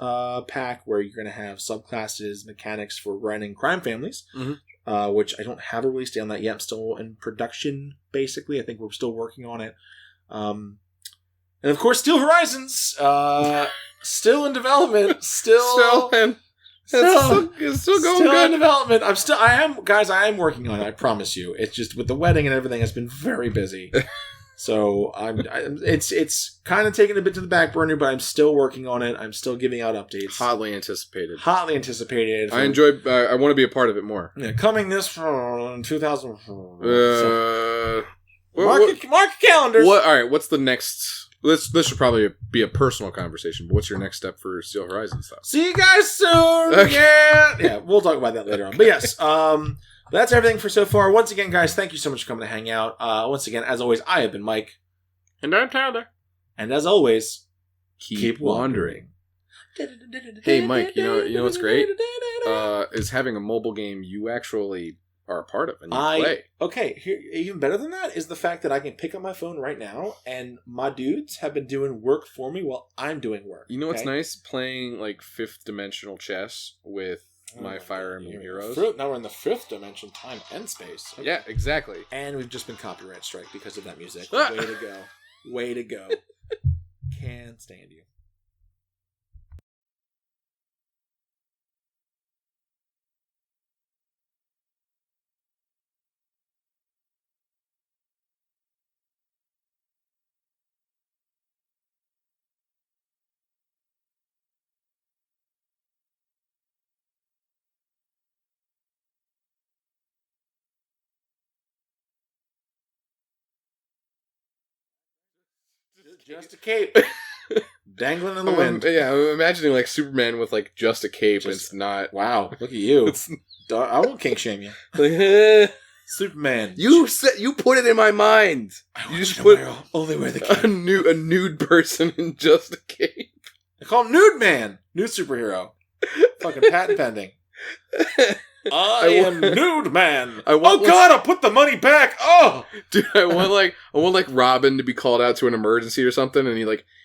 pack where you're going to have subclasses, mechanics for running crime families, which I don't have a release date on that yet. I'm still in production, basically. I think we're still working on it. And of course, Steel Horizons, still in development. It's still going good. In development. I am working on it. I promise you. It's just with the wedding and everything, it's been very busy. So it's kind of taken a bit to the back burner, but I'm still working on it. I'm still giving out updates. Hotly anticipated. I enjoy. I want to be a part of it more. Yeah, coming this fall in 2004. Mark your calendars. All right. What's the next? This should probably be a personal conversation, but what's your next step for Steel Horizon stuff? See you guys soon! Okay. Yeah, we'll talk about that later on. But yes, that's everything for so far. Once again, guys, thank you so much for coming to hang out. Once again, as always, I have been Mike. And I'm Tyler. And as always, keep wandering. Hey, Mike, you know what's great? Is having a mobile game you actually are a part of and you play. Okay, even better than that is the fact that I can pick up my phone right now and my dudes have been doing work for me while I'm doing work. You know what's nice? Playing like fifth dimensional chess with my Fire Emblem Heroes. Now we're in the 5th dimension, time and space. Okay. Yeah, exactly. And we've just been copyright strike because of that music. Way to go. Way to go. Can't stand you. Just a cape. Dangling in the wind. Yeah, I'm imagining like Superman with like just a cape. It's not. Wow, look at you. I won't kink shame you. Like, Superman. You put it in my mind. You just put only wear the cape. a nude person in just a cape. I call him Nude Man. Nude superhero. Fucking patent pending. I am Nude Man. God, I'll put the money back. Oh, dude, I want Robin to be called out to an emergency or something, and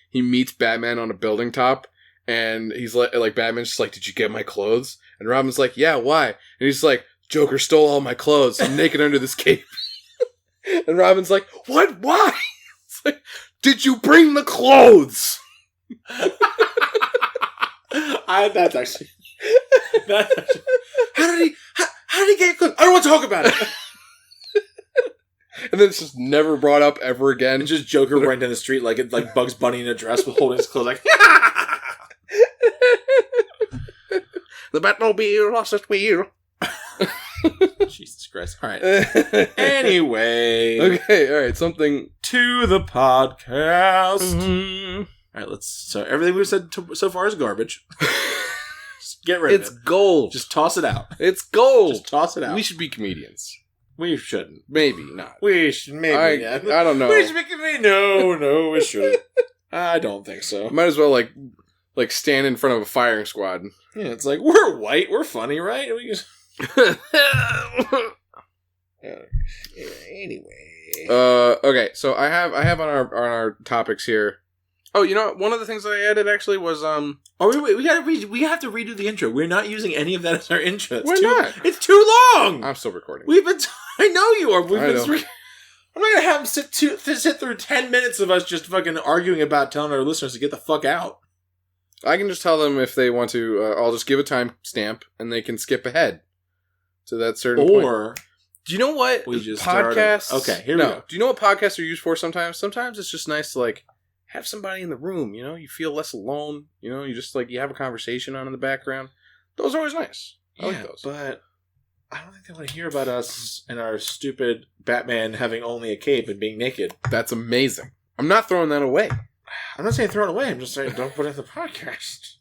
he meets Batman on a building top, and he's like Batman's just like, "Did you get my clothes?" And Robin's like, "Yeah, why?" And he's like, "Joker stole all my clothes. I'm naked under this cape." And Robin's like, "What? Why?" It's like, "Did you bring the clothes?" That's actually. How did he get clothes? I don't want to talk about it. And then it's just never brought up ever again. And just Joker running down the street like Bugs Bunny in a dress with holding his clothes like. The Batmobile lost its wheel. Jesus Christ. All right. Anyway. Okay, all right. Something to the podcast. Mm-hmm. All right, so everything we've said so far is garbage. Just get rid of it. It's gold. Just toss it out. It's gold. Just toss it out. We should be comedians. We shouldn't. Maybe not. We should. Maybe. I don't know. We should be comedians. No, we shouldn't. I don't think so. Might as well like stand in front of a firing squad. Yeah, it's like we're white. We're funny, right? We just. Anyway. Okay. So I have on our topics here. Oh, you know what? One of the things that I added actually was Oh, wait, we have to redo the intro. We're not using any of that as our intro. We're not. It's too long. I'm still recording. I know you are. I know. I'm not gonna have them sit through 10 minutes of us just fucking arguing about telling our listeners to get the fuck out. I can just tell them if they want to. I'll just give a time stamp and they can skip ahead to that certain point. Or do you know what we just podcasts? Okay, here we go. Do you know what podcasts are used for? Sometimes it's just nice to like have somebody in the room. You know, you feel less alone. You know, you just like you have a conversation on in the background. Those are always nice. I like those. But I don't think they want to hear about us and our stupid Batman having only a cape and being naked. That's amazing. I'm not throwing that away. I'm not saying throw it away. I'm just saying don't put it in the podcast.